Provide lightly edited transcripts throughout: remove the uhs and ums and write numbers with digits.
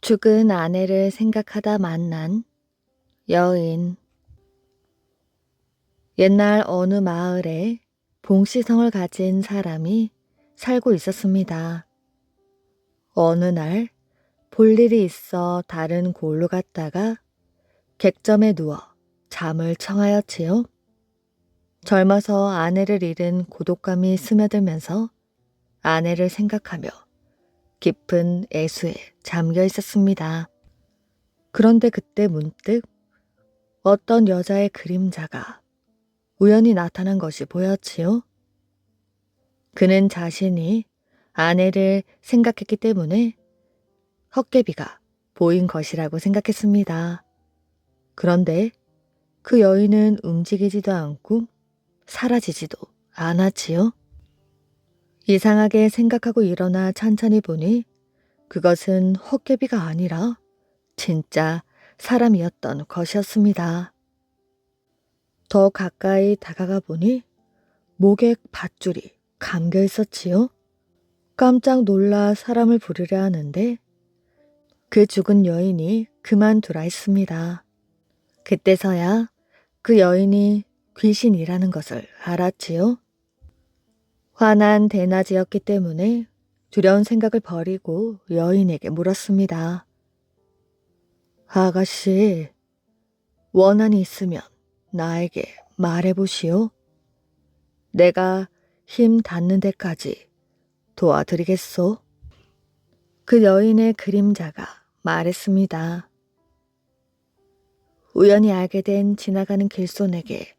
죽은 아내를 생각하다 만난 여인. 옛날 어느 마을에 봉씨성을 가진 사람이 살고 있었습니다. 어느 날 볼일이 있어 다른 골로 갔다가 객점에 누워 잠을 청하였지요. 젊어서 아내를 잃은 고독감이 스며들면서 아내를 생각하며 깊은 애수에 잠겨 있었습니다. 그런데 그때 문득 어떤 여자의 그림자가 우연히 나타난 것이 보였지요. 그는 자신이 아내를 생각했기 때문에 헛개비가 보인 것이라고 생각했습니다. 그런데 그 여인은 움직이지도 않고 사라지지도 않았지요. 이상하게 생각하고 일어나 찬찬히 보니 그것은 헛개비가 아니라 진짜 사람이었던 것이었습니다. 더 가까이 다가가 보니 목에 밧줄이 감겨 있었지요. 깜짝 놀라 사람을 부르려 하는데 그 죽은 여인이 그만두라 했습니다. 그때서야 그 여인이 귀신이라는 것을 알았지요. 화난 대낮이었기 때문에 두려운 생각을 버리고 여인에게 물었습니다. 아가씨, 원한이 있으면 나에게 말해보시오. 내가 힘 닿는 데까지 도와드리겠소. 그 여인의 그림자가 말했습니다. 우연히 알게 된 지나가는 길손에게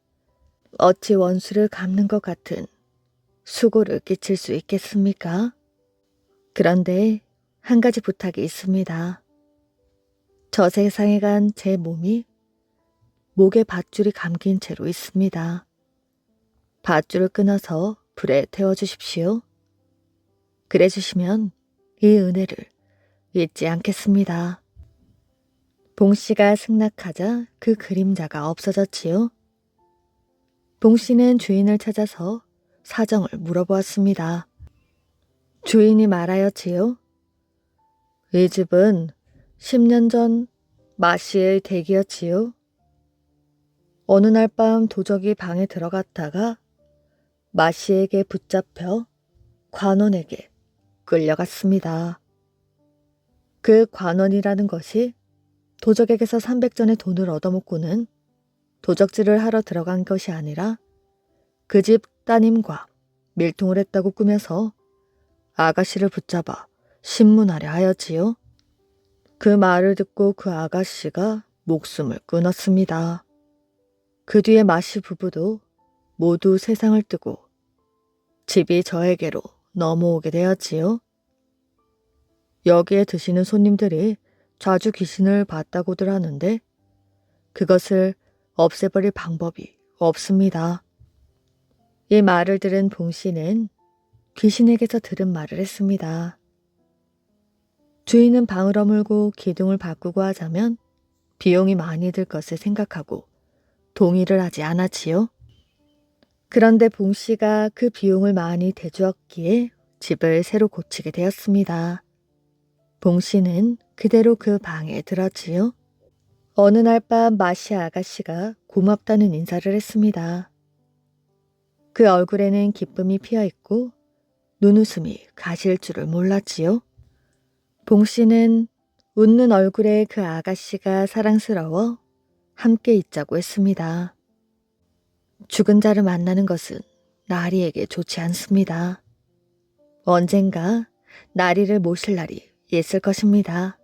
어찌 원수를 갚는 것 같은 수고를 끼칠 수 있겠습니까? 그런데 한 가지 부탁이 있습니다. 저 세상에 간 제 몸이 목에 밧줄이 감긴 채로 있습니다. 밧줄을 끊어서 불에 태워주십시오. 그래 주시면 이 은혜를 잊지 않겠습니다. 봉씨가 승낙하자 그 그림자가 없어졌지요. 봉씨는 주인을 찾아서 사정을 물어보았습니다. 주인이 말하였지요. 이 집은 10년 전 마씨의 댁이었지요. 어느 날 밤 도적이 방에 들어갔다가 마씨에게 붙잡혀 관원에게 끌려갔습니다. 그 관원이라는 것이 도적에게서 300전의 돈을 얻어먹고는 도적질을 하러 들어간 것이 아니라 그 집 따님과 밀통을 했다고 꾸며서 아가씨를 붙잡아 신문하려 하였지요. 그 말을 듣고 그 아가씨가 목숨을 끊었습니다. 그 뒤에 마씨 부부도 모두 세상을 뜨고 집이 저에게로 넘어오게 되었지요. 여기에 드시는 손님들이 자주 귀신을 봤다고들 하는데 그것을 없애버릴 방법이 없습니다. 이 말을 들은 봉씨는 귀신에게서 들은 말을 했습니다. 주인은 방을 허물고 기둥을 바꾸고 하자면 비용이 많이 들 것을 생각하고 동의를 하지 않았지요. 그런데 봉씨가 그 비용을 많이 대주었기에 집을 새로 고치게 되었습니다. 봉씨는 그대로 그 방에 들었지요. 어느 날 밤 마씨 아가씨가 고맙다는 인사를 했습니다. 그 얼굴에는 기쁨이 피어있고 눈웃음이 가실 줄을 몰랐지요. 봉씨는 웃는 얼굴에 그 아가씨가 사랑스러워 함께 있자고 했습니다. 죽은 자를 만나는 것은 나리에게 좋지 않습니다. 언젠가 나리를 모실 날이 있을 것입니다.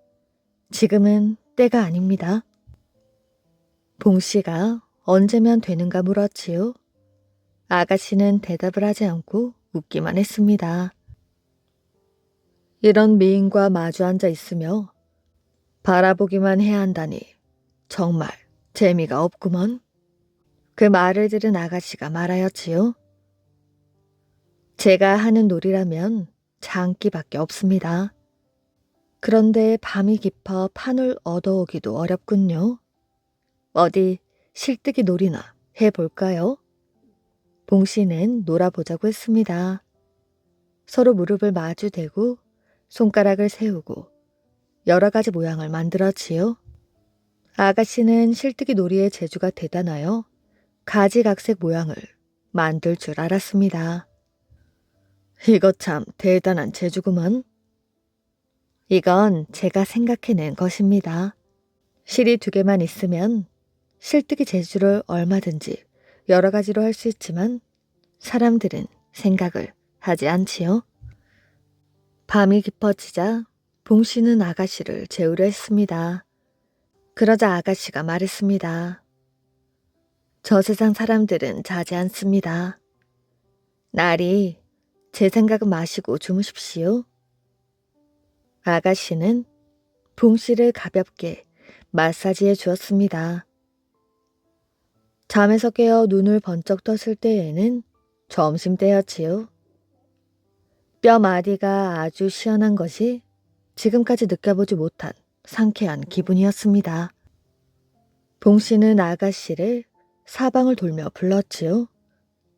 지금은 때가 아닙니다. 봉씨가 언제면 되는가 물었지요. 아가씨는 대답을 하지 않고 웃기만 했습니다. 이런 미인과 마주 앉아 있으며 바라보기만 해야 한다니 정말 재미가 없구먼. 그 말을 들은 아가씨가 말하였지요. 제가 하는 놀이라면 장기밖에 없습니다. 그런데 밤이 깊어 판을 얻어오기도 어렵군요. 어디 실뜨기 놀이나 해볼까요? 봉씨는 놀아보자고 했습니다. 서로 무릎을 마주 대고 손가락을 세우고 여러 가지 모양을 만들었지요. 아가씨는 실뜨기 놀이의 재주가 대단하여 가지각색 모양을 만들 줄 알았습니다. 이거 참 대단한 재주구먼. 이건 제가 생각해낸 것입니다. 실이 2개만 있으면 실뜨기 재주를 얼마든지 여러 가지로 할 수 있지만 사람들은 생각을 하지 않지요. 밤이 깊어지자 봉씨는 아가씨를 재우려 했습니다. 그러자 아가씨가 말했습니다. 저 세상 사람들은 자지 않습니다. 나리, 제 생각은 마시고 주무십시오. 아가씨는 봉씨를 가볍게 마사지해 주었습니다. 잠에서 깨어 눈을 번쩍 떴을 때에는 점심때였지요. 뼈마디가 아주 시원한 것이 지금까지 느껴보지 못한 상쾌한 기분이었습니다. 봉씨는 아가씨를 사방을 돌며 불렀지요.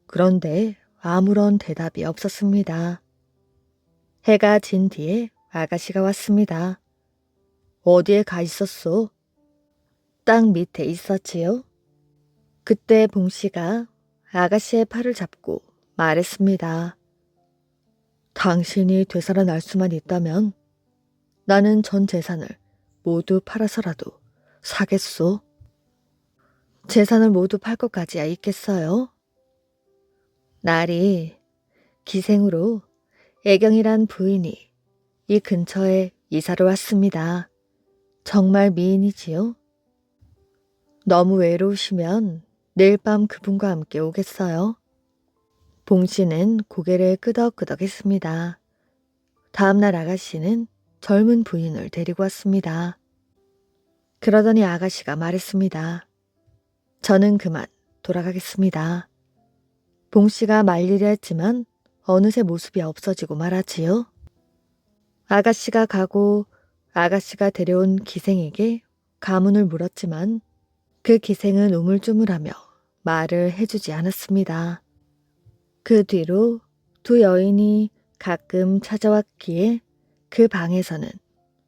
그런데 아무런 대답이 없었습니다. 해가 진 뒤에 아가씨가 왔습니다. 어디에 가 있었소? 땅 밑에 있었지요. 그때 봉씨가 아가씨의 팔을 잡고 말했습니다. 당신이 되살아날 수만 있다면 나는 전 재산을 모두 팔아서라도 사겠소. 재산을 모두 팔 것까지야 있겠어요? 날이 기생으로 애경이란 부인이 이 근처에 이사를 왔습니다. 정말 미인이지요? 너무 외로우시면 내일 밤 그분과 함께 오겠어요? 봉씨는 고개를 끄덕끄덕했습니다. 다음날 아가씨는 젊은 부인을 데리고 왔습니다. 그러더니 아가씨가 말했습니다. 저는 그만 돌아가겠습니다. 봉씨가 말리려 했지만 어느새 모습이 없어지고 말았지요. 아가씨가 가고 아가씨가 데려온 기생에게 가문을 물었지만 그 기생은 우물쭈물하며 말을 해주지 않았습니다. 그 뒤로 2 여인이 가끔 찾아왔기에 그 방에서는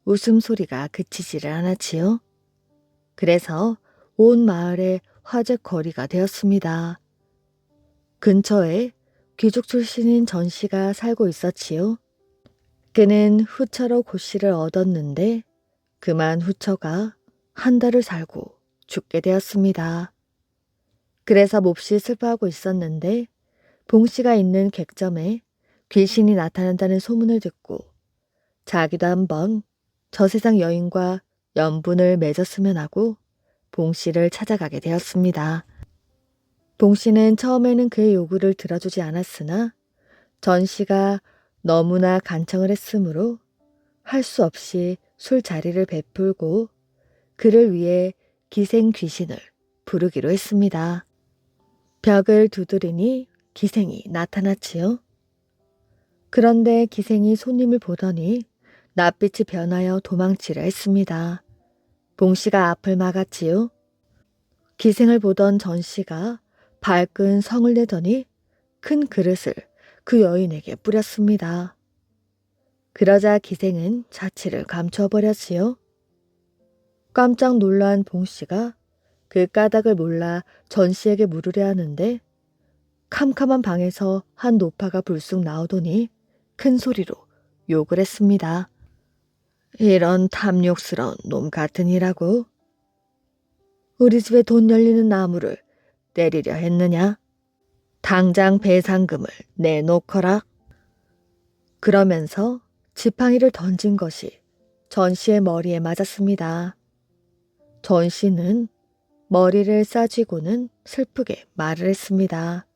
웃음소리가 그치지를 않았지요. 그래서 온 마을에 화제거리가 되었습니다. 근처에 귀족 출신인 전씨가 살고 있었지요. 그는 후처로 고씨를 얻었는데 그만 후처가 1달을 살고 죽게 되었습니다. 그래서 몹시 슬퍼하고 있었는데 봉씨가 있는 객점에 귀신이 나타난다는 소문을 듣고 자기도 한번 저 세상 여인과 연분을 맺었으면 하고 봉씨를 찾아가게 되었습니다. 봉씨는 처음에는 그의 요구를 들어주지 않았으나 전씨가 너무나 간청을 했으므로 할 수 없이 술자리를 베풀고 그를 위해 기생 귀신을 부르기로 했습니다. 벽을 두드리니 기생이 나타났지요. 그런데 기생이 손님을 보더니 낯빛이 변하여 도망치려 했습니다. 봉씨가 앞을 막았지요. 기생을 보던 전씨가 발끈 성을 내더니 큰 그릇을 그 여인에게 뿌렸습니다. 그러자 기생은 자취를 감춰버렸지요. 깜짝 놀란 봉씨가 그 까닭을 몰라 전씨에게 물으려 하는데 캄캄한 방에서 한 노파가 불쑥 나오더니 큰 소리로 욕을 했습니다. 이런 탐욕스러운 놈 같으니라고. 우리 집에 돈 열리는 나무를 때리려 했느냐? 당장 배상금을 내놓거라. 그러면서 지팡이를 던진 것이 전씨의 머리에 맞았습니다. 전씨는 머리를 싸쥐고는 슬프게 말을 했습니다.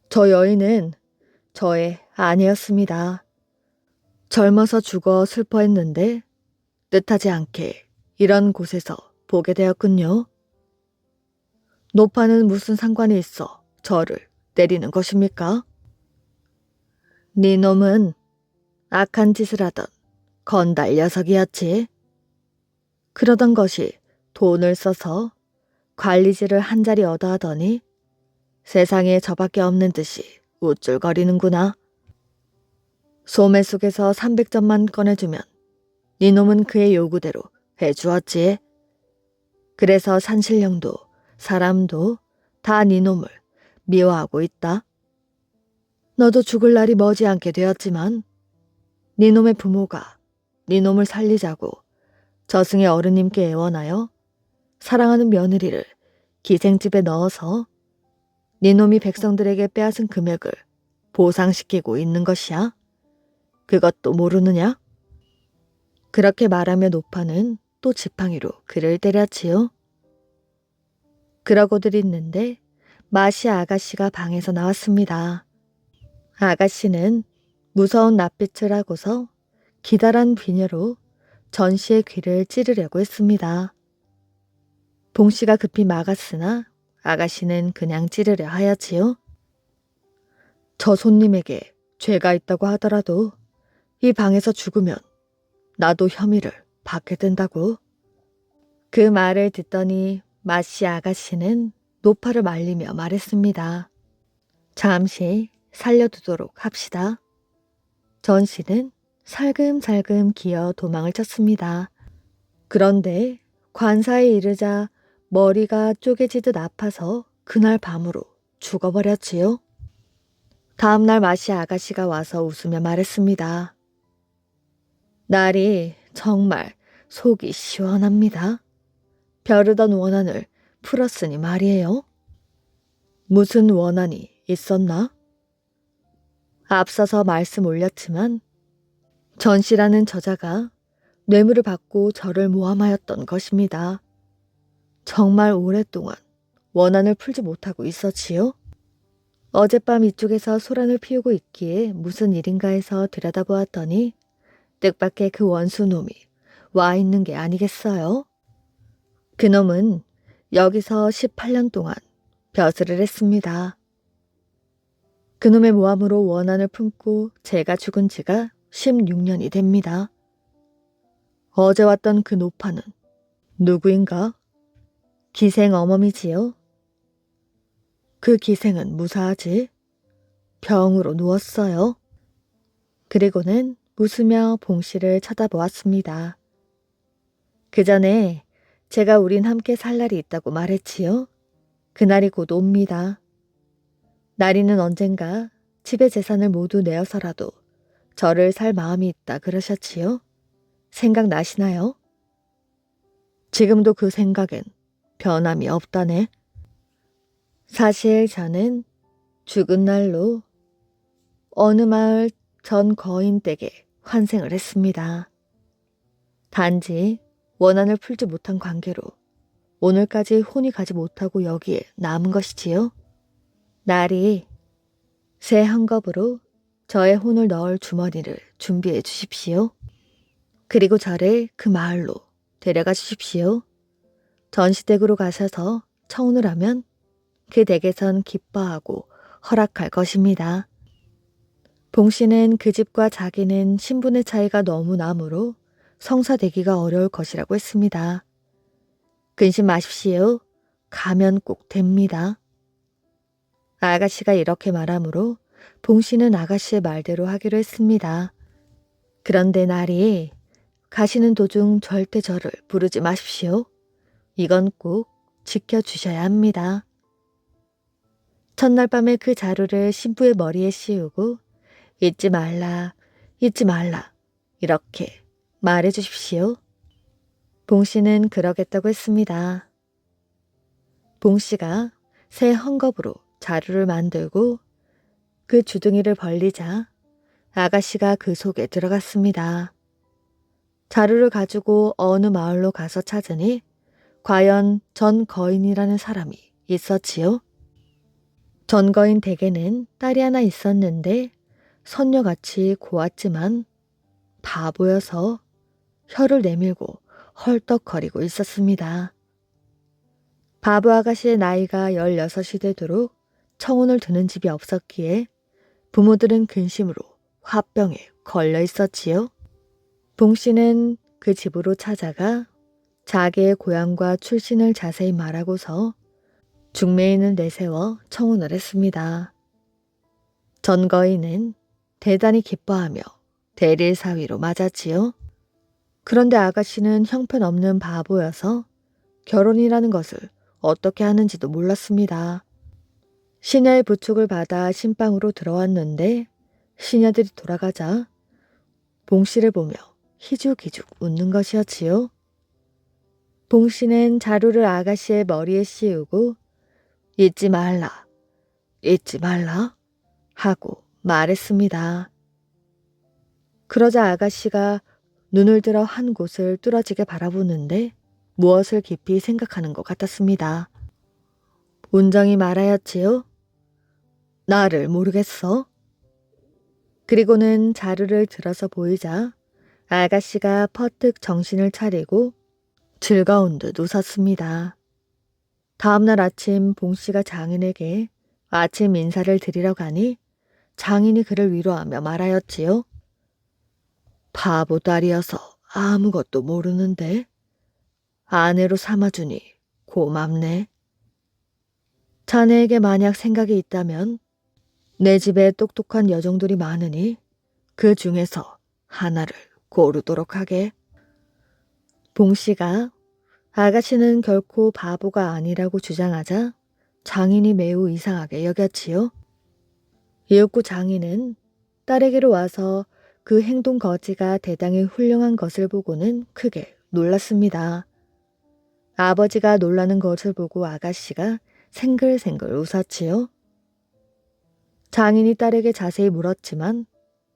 저 여인은 저의 아내였습니다. 젊어서 죽어 슬퍼했는데 뜻하지 않게 이런 곳에서 보게 되었군요. 노파는 무슨 상관이 있어 저를 때리는 것입니까? 네 놈은 악한 짓을 하던 건달 녀석이었지. 그러던 것이 돈을 써서 관리지를 한 자리 얻어 하더니 세상에 저밖에 없는 듯이 우쭐거리는구나. 소매 속에서 300점만 꺼내주면 네 놈은 그의 요구대로 해주었지. 그래서 산신령도 사람도 다 네 놈을 미워하고 있다. 너도 죽을 날이 머지않게 되었지만 네 놈의 부모가 네 놈을 살리자고 저승의 어른님께 애원하여 사랑하는 며느리를 기생집에 넣어서 네 놈이 백성들에게 빼앗은 금액을 보상시키고 있는 것이야. 그것도 모르느냐? 그렇게 말하며 노파는 또 지팡이로 그를 때렸지요. 그러고들 있는데 마시 아가씨가 방에서 나왔습니다. 아가씨는 무서운 낯빛을 하고서 기다란 비녀로 전씨의 귀를 찌르려고 했습니다. 봉씨가 급히 막았으나 아가씨는 그냥 찌르려 하였지요. 저 손님에게 죄가 있다고 하더라도 이 방에서 죽으면 나도 혐의를 받게 된다고. 그 말을 듣더니 마씨 아가씨는 노파를 말리며 말했습니다. 잠시 살려두도록 합시다. 전씨는 살금살금 기어 도망을 쳤습니다. 그런데 관사에 이르자 머리가 쪼개지듯 아파서 그날 밤으로 죽어버렸지요. 다음날 마시 아가씨가 와서 웃으며 말했습니다. 날이 정말 속이 시원합니다. 벼르던 원한을 풀었으니 말이에요. 무슨 원한이 있었나? 앞서서 말씀 올렸지만 전씨라는 저자가 뇌물을 받고 저를 모함하였던 것입니다. 정말 오랫동안 원한을 풀지 못하고 있었지요. 어젯밤 이쪽에서 소란을 피우고 있기에 무슨 일인가 해서 들여다보았더니 뜻밖의 그 원수놈이 와 있는 게 아니겠어요? 그놈은 여기서 18년 동안 벼슬을 했습니다. 그놈의 모함으로 원한을 품고 제가 죽은 지가 16년이 됩니다. 어제 왔던 그 노파는 누구인가? 기생 어멈이지요. 그 기생은 무사하지? 병으로 누웠어요. 그리고는 웃으며 봉씨를 쳐다보았습니다. 그 전에 제가 우린 함께 살 날이 있다고 말했지요. 그날이 곧 옵니다. 나리는 언젠가 집의 재산을 모두 내어서라도 저를 살 마음이 있다 그러셨지요. 생각나시나요? 지금도 그 생각엔 변함이 없다네. 사실 저는 죽은 날로 어느 마을 전 거인 댁에 환생을 했습니다. 단지 원한을 풀지 못한 관계로 오늘까지 혼이 가지 못하고 여기에 남은 것이지요. 날이 새 한 컵으로 저의 혼을 넣을 주머니를 준비해 주십시오. 그리고 저를 그 마을로 데려가 주십시오. 전시댁으로 가셔서 청혼을 하면 그 댁에선 기뻐하고 허락할 것입니다. 봉씨는 그 집과 자기는 신분의 차이가 너무 나므로 성사되기가 어려울 것이라고 했습니다. 근심 마십시오. 가면 꼭 됩니다. 아가씨가 이렇게 말하므로 봉씨는 아가씨의 말대로 하기로 했습니다. 그런데 날이 가시는 도중 절대 저를 부르지 마십시오. 이건 꼭 지켜주셔야 합니다. 첫날 밤에 그 자루를 신부의 머리에 씌우고 잊지 말라, 잊지 말라 이렇게 말해 주십시오. 봉씨는 그러겠다고 했습니다. 봉씨가 새 헝겊으로 자루를 만들고 그 주둥이를 벌리자 아가씨가 그 속에 들어갔습니다. 자루를 가지고 어느 마을로 가서 찾으니 과연 전 거인이라는 사람이 있었지요. 전 거인 댁에는 딸이 하나 있었는데 선녀같이 고왔지만 바보여서 혀를 내밀고 헐떡거리고 있었습니다. 바보 아가씨의 나이가 16이 되도록 청혼을 드는 집이 없었기에 부모들은 근심으로 화병에 걸려 있었지요. 봉씨는 그 집으로 찾아가 자기의 고향과 출신을 자세히 말하고서 중매인을 내세워 청혼을 했습니다. 전거인은 대단히 기뻐하며 대릴사위로 맞았지요. 그런데 아가씨는 형편없는 바보여서 결혼이라는 것을 어떻게 하는지도 몰랐습니다. 시녀의 부축을 받아 신방으로 들어왔는데 시녀들이 돌아가자 봉씨를 보며 희죽희죽 웃는 것이었지요. 봉씨는 자루를 아가씨의 머리에 씌우고 잊지 말라, 잊지 말라 하고 말했습니다. 그러자 아가씨가 눈을 들어 한 곳을 뚫어지게 바라보는데 무엇을 깊이 생각하는 것 같았습니다. 온정이 말하였지요. 나를 모르겠어? 그리고는 자루를 들어서 보이자 아가씨가 퍼뜩 정신을 차리고 즐거운 듯 웃었습니다. 다음날 아침 봉씨가 장인에게 아침 인사를 드리러 가니 장인이 그를 위로하며 말하였지요. 바보 딸이어서 아무것도 모르는데 아내로 삼아주니 고맙네. 자네에게 만약 생각이 있다면 내 집에 똑똑한 여종들이 많으니 그 중에서 하나를 고르도록 하게. 봉씨가 아가씨는 결코 바보가 아니라고 주장하자 장인이 매우 이상하게 여겼지요. 이윽고 장인은 딸에게로 와서 그 행동 거지가 대단히 훌륭한 것을 보고는 크게 놀랐습니다. 아버지가 놀라는 것을 보고 아가씨가 생글생글 웃었지요. 장인이 딸에게 자세히 물었지만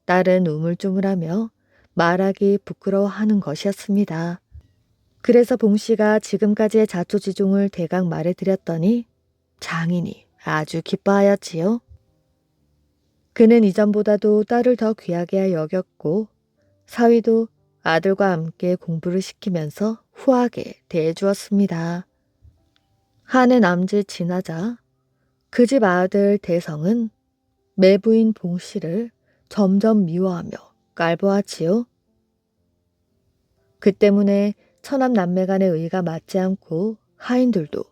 딸은 우물쭈물하며 말하기 부끄러워하는 것이었습니다. 그래서 봉씨가 지금까지의 자초지종을 대강 말해드렸더니 장인이 아주 기뻐하였지요. 그는 이전보다도 딸을 더 귀하게 여겼고 사위도 아들과 함께 공부를 시키면서 후하게 대해주었습니다. 한 해 남짓 지나자 그 집 아들 대성은 매부인 봉씨를 점점 미워하며 깔보았지요. 그 때문에 처남 남매 간의 의가 맞지 않고 하인들도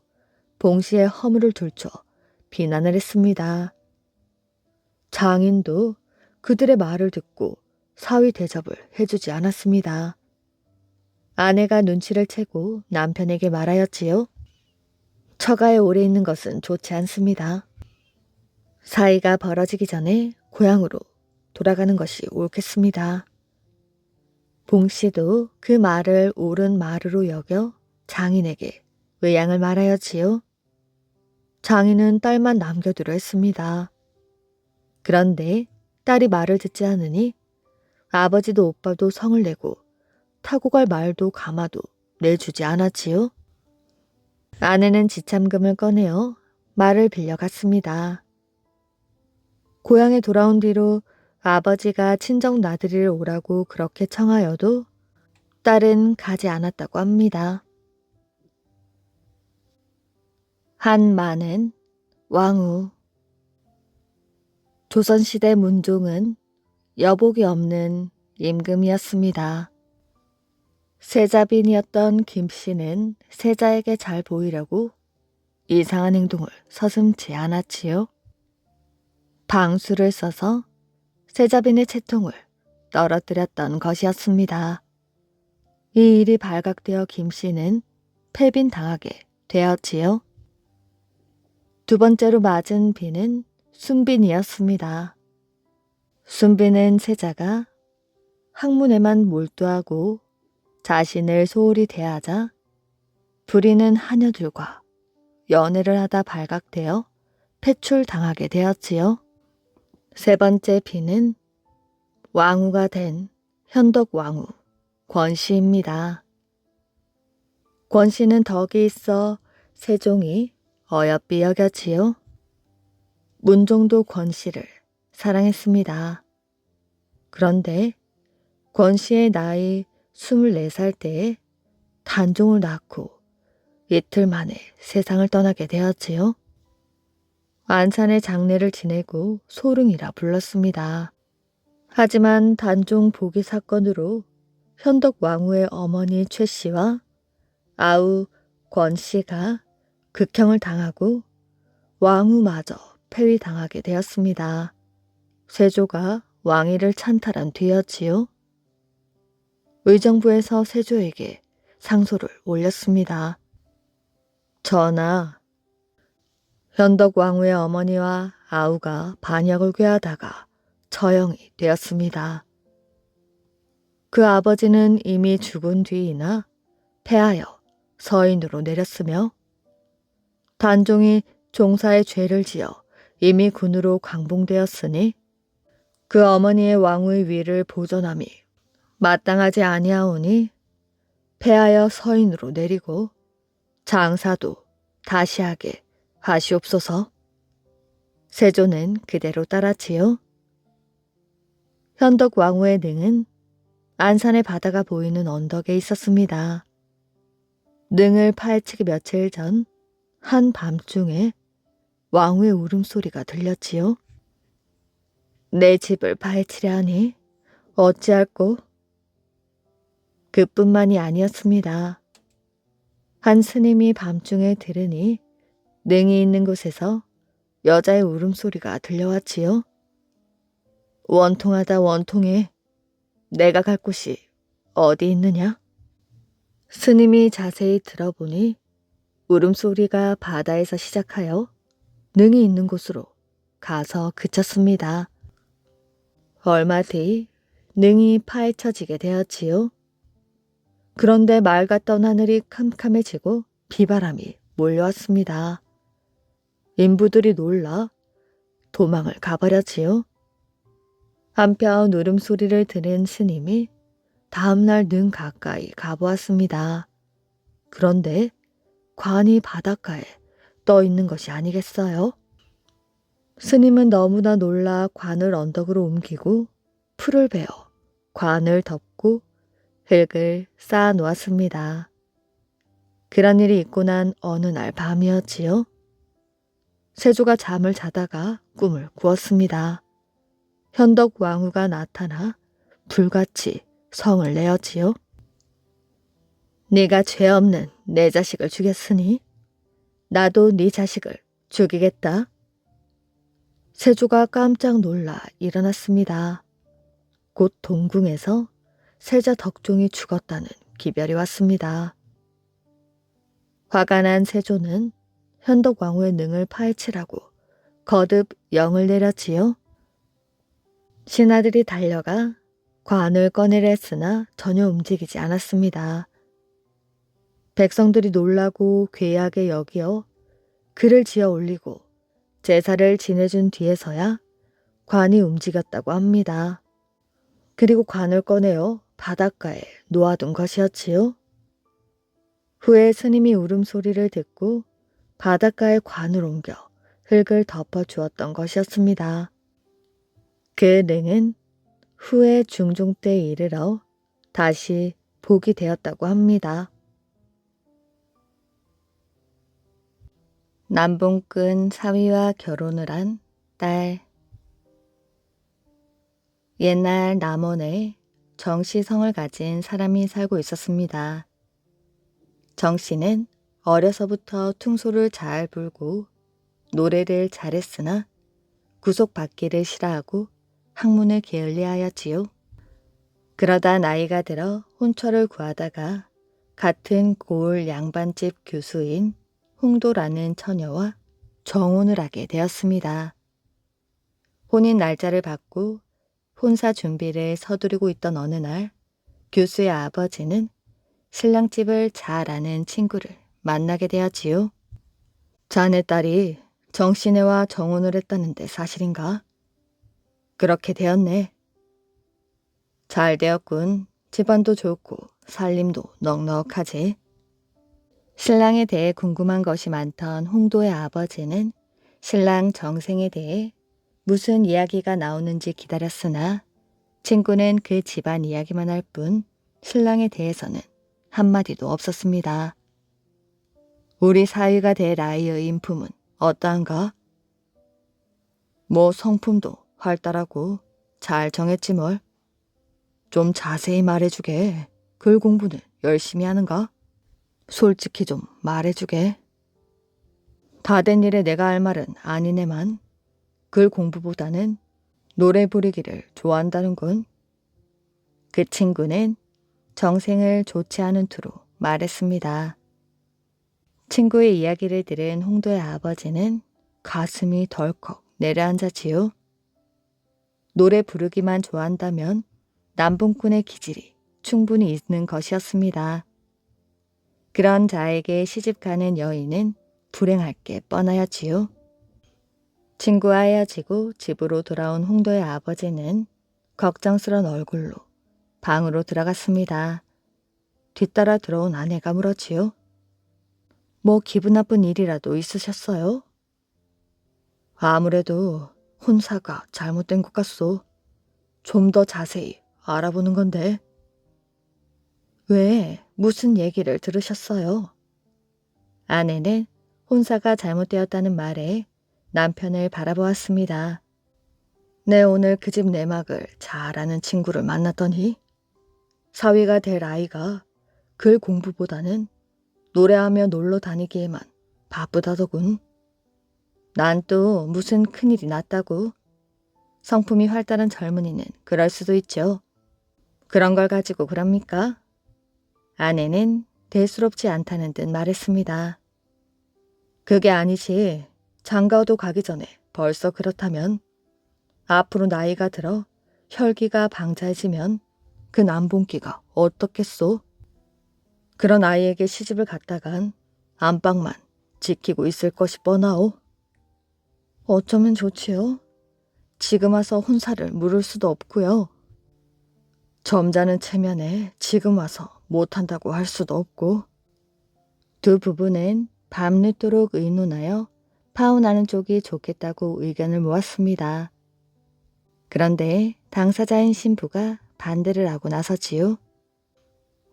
봉씨의 허물을 들춰 비난을 했습니다. 장인도 그들의 말을 듣고 사위 대접을 해주지 않았습니다. 아내가 눈치를 채고 남편에게 말하였지요. 처가에 오래 있는 것은 좋지 않습니다. 사이가 벌어지기 전에 고향으로 돌아가는 것이 옳겠습니다. 봉씨도 그 말을 옳은 말으로 여겨 장인에게 의향을 말하였지요. 장인은 딸만 남겨두려 했습니다. 그런데 딸이 말을 듣지 않으니 아버지도 오빠도 성을 내고 타고 갈 말도 가마도 내주지 않았지요. 아내는 지참금을 꺼내어 말을 빌려갔습니다. 고향에 돌아온 뒤로 아버지가 친정 나들이를 오라고 그렇게 청하여도 딸은 가지 않았다고 합니다. 한 많은 왕후. 조선시대 문종은 여복이 없는 임금이었습니다. 세자빈이었던 김씨는 세자에게 잘 보이려고 이상한 행동을 서슴지 않았지요. 방수를 써서 세자빈의 채통을 떨어뜨렸던 것이었습니다. 이 일이 발각되어 김씨는 패빈당하게 되었지요. 두 번째로 맞은 빈은 순빈이었습니다. 순빈은 세자가 학문에만 몰두하고 자신을 소홀히 대하자 부리는 하녀들과 연애를 하다 발각되어 패출당하게 되었지요. 세 번째 빈은 왕후가 된 현덕왕후 권씨입니다. 권씨는 덕이 있어 세종이 어여삐 여겼지요. 문종도 권씨를 사랑했습니다. 그런데 권씨의 나이 24살 때에 단종을 낳고 이틀 만에 세상을 떠나게 되었지요. 안산의 장례를 지내고 소릉이라 불렀습니다. 하지만 단종 보기 사건으로 현덕 왕후의 어머니 최씨와 아우 권씨가 극형을 당하고 왕후마저 폐위당하게 되었습니다. 세조가 왕위를 찬탈한 뒤였지요. 의정부에서 세조에게 상소를 올렸습니다. 전하, 현덕왕후의 어머니와 아우가 반역을 괴하다가 처형이 되었습니다. 그 아버지는 이미 죽은 뒤이나 패하여 서인으로 내렸으며 단종이 종사의 죄를 지어 이미 군으로 광봉되었으니 그 어머니의 왕후의 위를 보존함이 마땅하지 아니하오니 패하여 서인으로 내리고 장사도 다시 하게 하시옵소서. 세조는 그대로 따랐지요. 현덕 왕후의 능은 안산의 바다가 보이는 언덕에 있었습니다. 능을 파헤치기 며칠 전 한밤중에 왕후의 울음소리가 들렸지요. 내 집을 파헤치려 하니 어찌할꼬? 그뿐만이 아니었습니다. 한 스님이 밤중에 들으니 능이 있는 곳에서 여자의 울음소리가 들려왔지요. 원통하다 원통해. 내가 갈 곳이 어디 있느냐? 스님이 자세히 들어보니 울음소리가 바다에서 시작하여 능이 있는 곳으로 가서 그쳤습니다. 얼마 뒤 능이 파헤쳐지게 되었지요. 그런데 맑았던 하늘이 캄캄해지고 비바람이 몰려왔습니다. 인부들이 놀라 도망을 가버렸지요. 한편 울음소리를 들은 스님이 다음날 능 가까이 가보았습니다. 그런데 관이 바닷가에 떠 있는 것이 아니겠어요? 스님은 너무나 놀라 관을 언덕으로 옮기고 풀을 베어 관을 덮고 흙을 쌓아 놓았습니다. 그런 일이 있고 난 어느 날 밤이었지요. 세조가 잠을 자다가 꿈을 꾸었습니다. 현덕 왕후가 나타나 불같이 성을 내었지요. 네가 죄 없는 내 자식을 죽였으니 나도 네 자식을 죽이겠다. 세조가 깜짝 놀라 일어났습니다. 곧 동궁에서 세자 덕종이 죽었다는 기별이 왔습니다. 화가 난 세조는 현덕 왕후의 능을 파헤치라고 거듭 영을 내렸지요. 신하들이 달려가 관을 꺼내려 했으나 전혀 움직이지 않았습니다. 백성들이 놀라고 괴하게 여기어 글을 지어 올리고 제사를 지내준 뒤에서야 관이 움직였다고 합니다. 그리고 관을 꺼내어 바닷가에 놓아둔 것이었지요. 후에 스님이 울음소리를 듣고 바닷가에 관을 옮겨 흙을 덮어주었던 것이었습니다. 그 능은 후에 중종 때에 이르러 다시 복이 되었다고 합니다. 남봉꾼 사위와 결혼을 한 딸. 옛날 남원에 정씨성을 가진 사람이 살고 있었습니다. 정씨는 어려서부터 퉁소를 잘 불고 노래를 잘했으나 구속받기를 싫어하고 학문을 게을리하였지요. 그러다 나이가 들어 혼처를 구하다가 같은 고을 양반집 교수인 홍도라는 처녀와 정혼을 하게 되었습니다. 혼인 날짜를 받고 혼사 준비를 서두르고 있던 어느 날 교수의 아버지는 신랑집을 잘 아는 친구를 만나게 되었지요. 자네 딸이 정씨네와 정혼을 했다는데 사실인가? 그렇게 되었네. 잘 되었군. 집안도 좋고 살림도 넉넉하지. 신랑에 대해 궁금한 것이 많던 홍도의 아버지는 신랑 정생에 대해 무슨 이야기가 나오는지 기다렸으나 친구는 그 집안 이야기만 할 뿐 신랑에 대해서는 한마디도 없었습니다. 우리 사위가 될 아이의 인품은 어떠한가? 뭐 성품도 활달하고 잘 정했지 뭘. 좀 자세히 말해주게. 글 공부는 열심히 하는가? 솔직히 좀 말해주게. 다 된 일에 내가 할 말은 아니네만 글 공부보다는 노래 부르기를 좋아한다는군. 그 친구는 정생을 좋지 않은 투로 말했습니다. 친구의 이야기를 들은 홍도의 아버지는 가슴이 덜컥 내려앉았지요. 노래 부르기만 좋아한다면 남봉꾼의 기질이 충분히 있는 것이었습니다. 그런 자에게 시집가는 여인은 불행할 게 뻔하였지요. 친구와 헤어지고 집으로 돌아온 홍도의 아버지는 걱정스런 얼굴로 방으로 들어갔습니다. 뒤따라 들어온 아내가 물었지요. 뭐 기분 나쁜 일이라도 있으셨어요? 아무래도 혼사가 잘못된 것 같소. 좀 더 자세히 알아보는 건데. 왜? 무슨 얘기를 들으셨어요? 아내는 혼사가 잘못되었다는 말에 남편을 바라보았습니다. 내 오늘 그 집 내막을 잘 아는 친구를 만났더니 사위가 될 아이가 글 공부보다는 노래하며 놀러 다니기에만 바쁘다더군. 난 또 무슨 큰일이 났다고. 성품이 활달한 젊은이는 그럴 수도 있죠. 그런 걸 가지고 그럽니까? 아내는 대수롭지 않다는 듯 말했습니다. 그게 아니지. 장가도 가기 전에 벌써 그렇다면 앞으로 나이가 들어 혈기가 방자해지면 그 남봉기가 어떻겠소? 그런 아이에게 시집을 갔다간 안방만 지키고 있을 것이 뻔하오. 어쩌면 좋지요? 지금 와서 혼사를 물을 수도 없고요. 점잖은 체면에 지금 와서 못한다고 할 수도 없고. 두 부부는 밤늦도록 의논하여 파혼하는 쪽이 좋겠다고 의견을 모았습니다. 그런데 당사자인 신부가 반대를 하고 나서지요.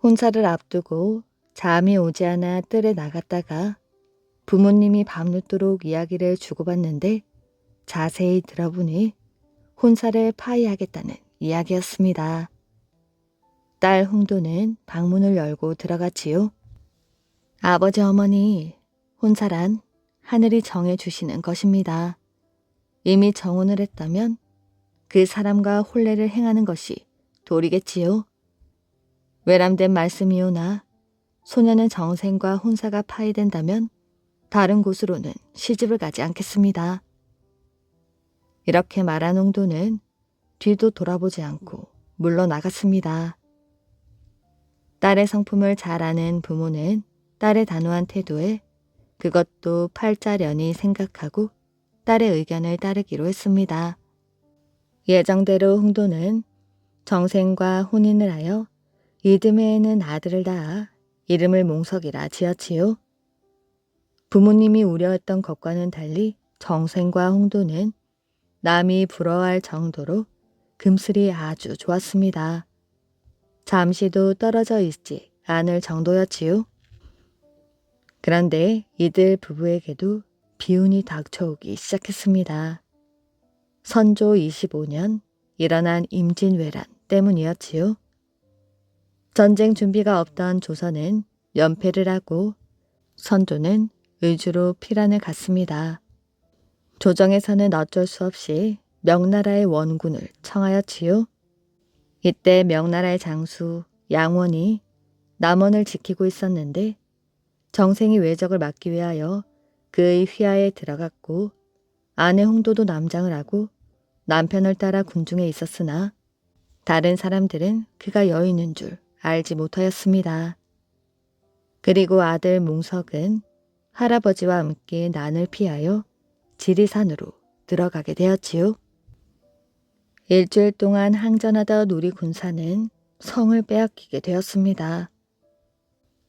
혼사를 앞두고 잠이 오지 않아 뜰에 나갔다가 부모님이 밤늦도록 이야기를 주고받는데 자세히 들어보니 혼사를 파의하겠다는 이야기였습니다. 딸 홍도는 방문을 열고 들어갔지요. 아버지 어머니, 혼사란 하늘이 정해주시는 것입니다. 이미 정혼을 했다면 그 사람과 혼례를 행하는 것이 도리겠지요. 외람된 말씀이오나 소녀는 정생과 혼사가 파의된다면 다른 곳으로는 시집을 가지 않겠습니다. 이렇게 말한 홍도는 뒤도 돌아보지 않고 물러나갔습니다. 딸의 성품을 잘 아는 부모는 딸의 단호한 태도에 그것도 팔자련히 생각하고 딸의 의견을 따르기로 했습니다. 예정대로 홍도는 정생과 혼인을 하여 이듬해에는 아들을 낳아 이름을 몽석이라 지었지요. 부모님이 우려했던 것과는 달리 정생과 홍도는 남이 부러워할 정도로 금슬이 아주 좋았습니다. 잠시도 떨어져 있지 않을 정도였지요. 그런데 이들 부부에게도 비운이 닥쳐오기 시작했습니다. 선조 25년 일어난 임진왜란 때문이었지요. 전쟁 준비가 없던 조선은 연패를 하고 선조는 의주로 피란을 갔습니다. 조정에서는 어쩔 수 없이 명나라의 원군을 청하였지요. 이때 명나라의 장수 양원이 남원을 지키고 있었는데 정생이 왜적을 막기 위하여 그의 휘하에 들어갔고 아내 홍도도 남장을 하고 남편을 따라 군중에 있었으나 다른 사람들은 그가 여인인 줄 알지 못하였습니다. 그리고 아들 몽석은 할아버지와 함께 난을 피하여 지리산으로 들어가게 되었지요. 일주일 동안 항전하던 우리 군사는 성을 빼앗기게 되었습니다.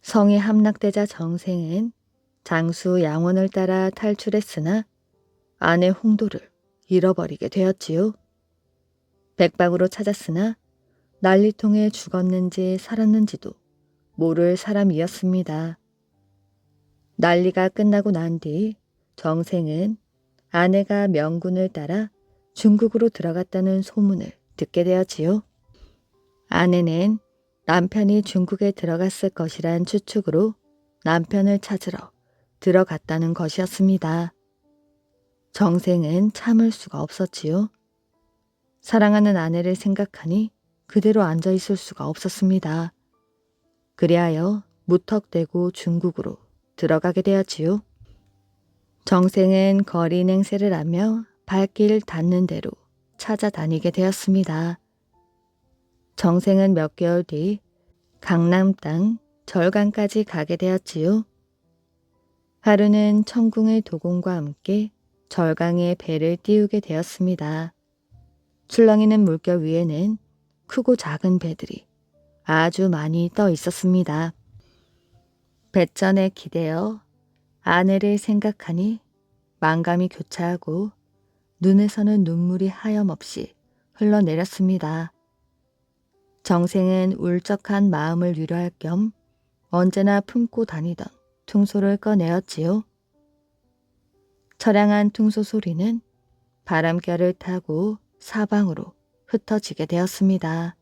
성이 함락되자 정생은 장수 양원을 따라 탈출했으나 아내 홍도를 잃어버리게 되었지요. 백박으로 찾았으나 난리통에 죽었는지 살았는지도 모를 사람이었습니다. 난리가 끝나고 난 뒤 정생은 아내가 명군을 따라 중국으로 들어갔다는 소문을 듣게 되었지요. 아내는 남편이 중국에 들어갔을 것이란 추측으로 남편을 찾으러 들어갔다는 것이었습니다. 정생은 참을 수가 없었지요. 사랑하는 아내를 생각하니 그대로 앉아 있을 수가 없었습니다. 그리하여 무턱대고 중국으로 들어가게 되었지요. 정생은 거리 냉세를 하며 발길 닿는 대로 찾아다니게 되었습니다. 정생은 몇 개월 뒤 강남 땅 절간까지 가게 되었지요. 하루는 천궁의 도공과 함께 절강에 배를 띄우게 되었습니다. 출렁이는 물결 위에는 크고 작은 배들이 아주 많이 떠 있었습니다. 배전에 기대어 아내를 생각하니 만감이 교차하고 눈에서는 눈물이 하염없이 흘러내렸습니다. 정생은 울적한 마음을 위로할 겸 언제나 품고 다니던 퉁소를 꺼내었지요. 처량한 퉁소 소리는 바람결을 타고 사방으로 흩어지게 되었습니다.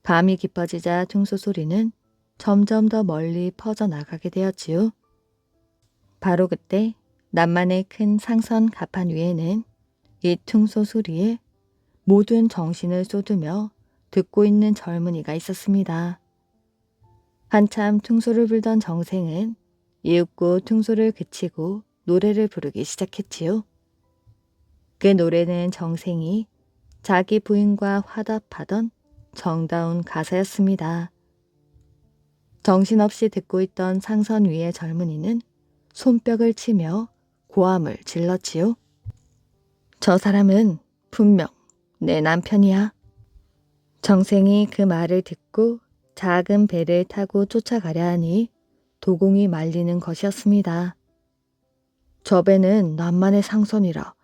밤이 깊어지자 퉁소 소리는 점점 더 멀리 퍼져나가게 되었지요. 바로 그때 남만의 큰 상선 가판 위에는 이 퉁소 소리에 모든 정신을 쏟으며 듣고 있는 젊은이가 있었습니다. 한참 퉁소를 불던 정생은 이윽고 퉁소를 그치고 노래를 부르기 시작했지요. 그 노래는 정생이 자기 부인과 화답하던 정다운 가사였습니다. 정신없이 듣고 있던 상선 위의 젊은이는 손뼉을 치며 고함을 질렀지요. 저 사람은 분명 내 남편이야. 정생이 그 말을 듣고 작은 배를 타고 쫓아가려 하니 도공이 말리는 것이었습니다. 저 배는 남만의 상선이라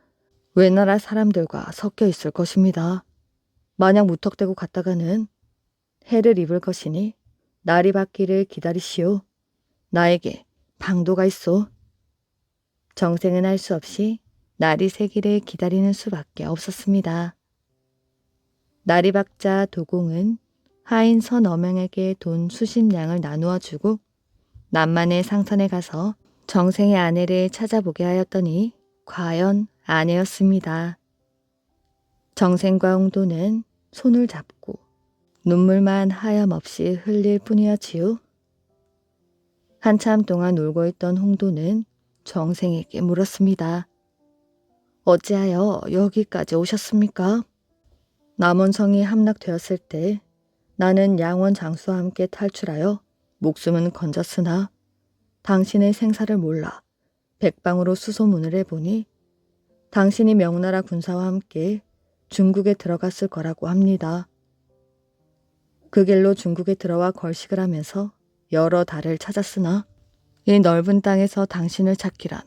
외나라 사람들과 섞여 있을 것입니다. 만약 무턱대고 갔다가는 해를 입을 것이니 날이 밝기를 기다리시오. 나에게 방도가 있소. 정생은 할 수 없이 날이 새기를 기다리는 수밖에 없었습니다. 날이 밝자 도공은 하인 서너명에게 돈 수십냥을 나누어 주고 남만의 상선에 가서 정생의 아내를 찾아보게 하였더니 과연 아내였습니다. 정생과 홍도는 손을 잡고 눈물만 하염없이 흘릴 뿐이었지요. 한참 동안 울고 있던 홍도는 정생에게 물었습니다. 어찌하여 여기까지 오셨습니까? 남원성이 함락되었을 때 나는 양원 장수와 함께 탈출하여 목숨은 건졌으나 당신의 생사를 몰라 백방으로 수소문을 해보니 당신이 명나라 군사와 함께 중국에 들어갔을 거라고 합니다. 그 길로 중국에 들어와 걸식을 하면서 여러 달을 찾았으나 이 넓은 땅에서 당신을 찾기란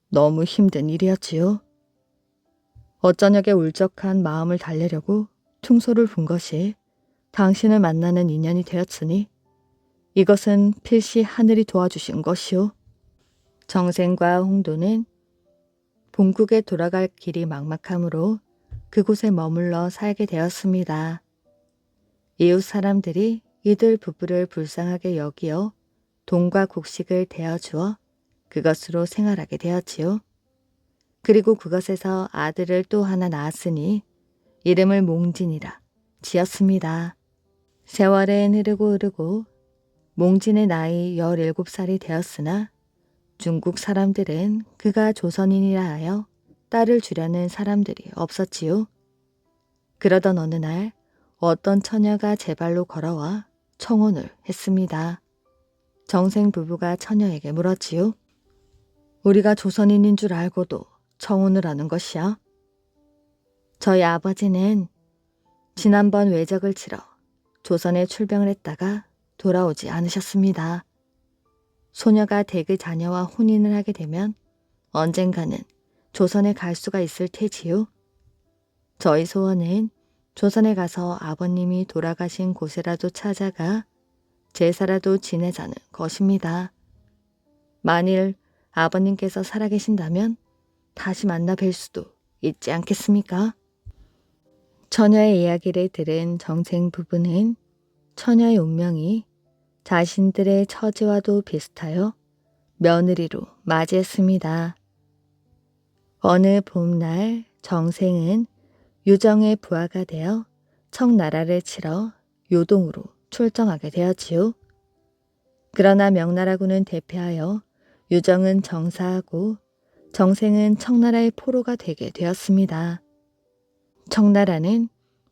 너무 힘든 일이었지요. 어쩌녁에 울적한 마음을 달래려고 퉁소를 분 것이 당신을 만나는 인연이 되었으니 이것은 필시 하늘이 도와주신 것이오. 정생과 홍도는 본국에 돌아갈 길이 막막하므로 그곳에 머물러 살게 되었습니다. 이웃 사람들이 이들 부부를 불쌍하게 여기어 돈과 곡식을 대어주어 그것으로 생활하게 되었지요. 그리고 그것에서 아들을 또 하나 낳았으니 이름을 몽진이라 지었습니다. 세월은 흐르고 몽진의 나이 17살이 되었으나 중국 사람들은 그가 조선인이라 하여 딸을 주려는 사람들이 없었지요. 그러던 어느 날 어떤 처녀가 제 발로 걸어와 청혼을 했습니다. 정생 부부가 처녀에게 물었지요. 우리가 조선인인 줄 알고도 청혼을 하는 것이야? 저희 아버지는 지난번 외적을 치러 조선에 출병을 했다가 돌아오지 않으셨습니다. 소녀가 댁의 자녀와 혼인을 하게 되면 언젠가는 조선에 갈 수가 있을 테지요. 저희 소원은 조선에 가서 아버님이 돌아가신 곳이라도 찾아가 제사라도 지내자는 것입니다. 만일 아버님께서 살아계신다면 다시 만나 뵐 수도 있지 않겠습니까? 처녀의 이야기를 들은 정생 부부는 처녀의 운명이 자신들의 처지와도 비슷하여 며느리로 맞이했습니다. 어느 봄날 정생은 유정의 부하가 되어 청나라를 치러 요동으로 출정하게 되었지요. 그러나 명나라군은 대패하여 유정은 정사하고 정생은 청나라의 포로가 되게 되었습니다. 청나라는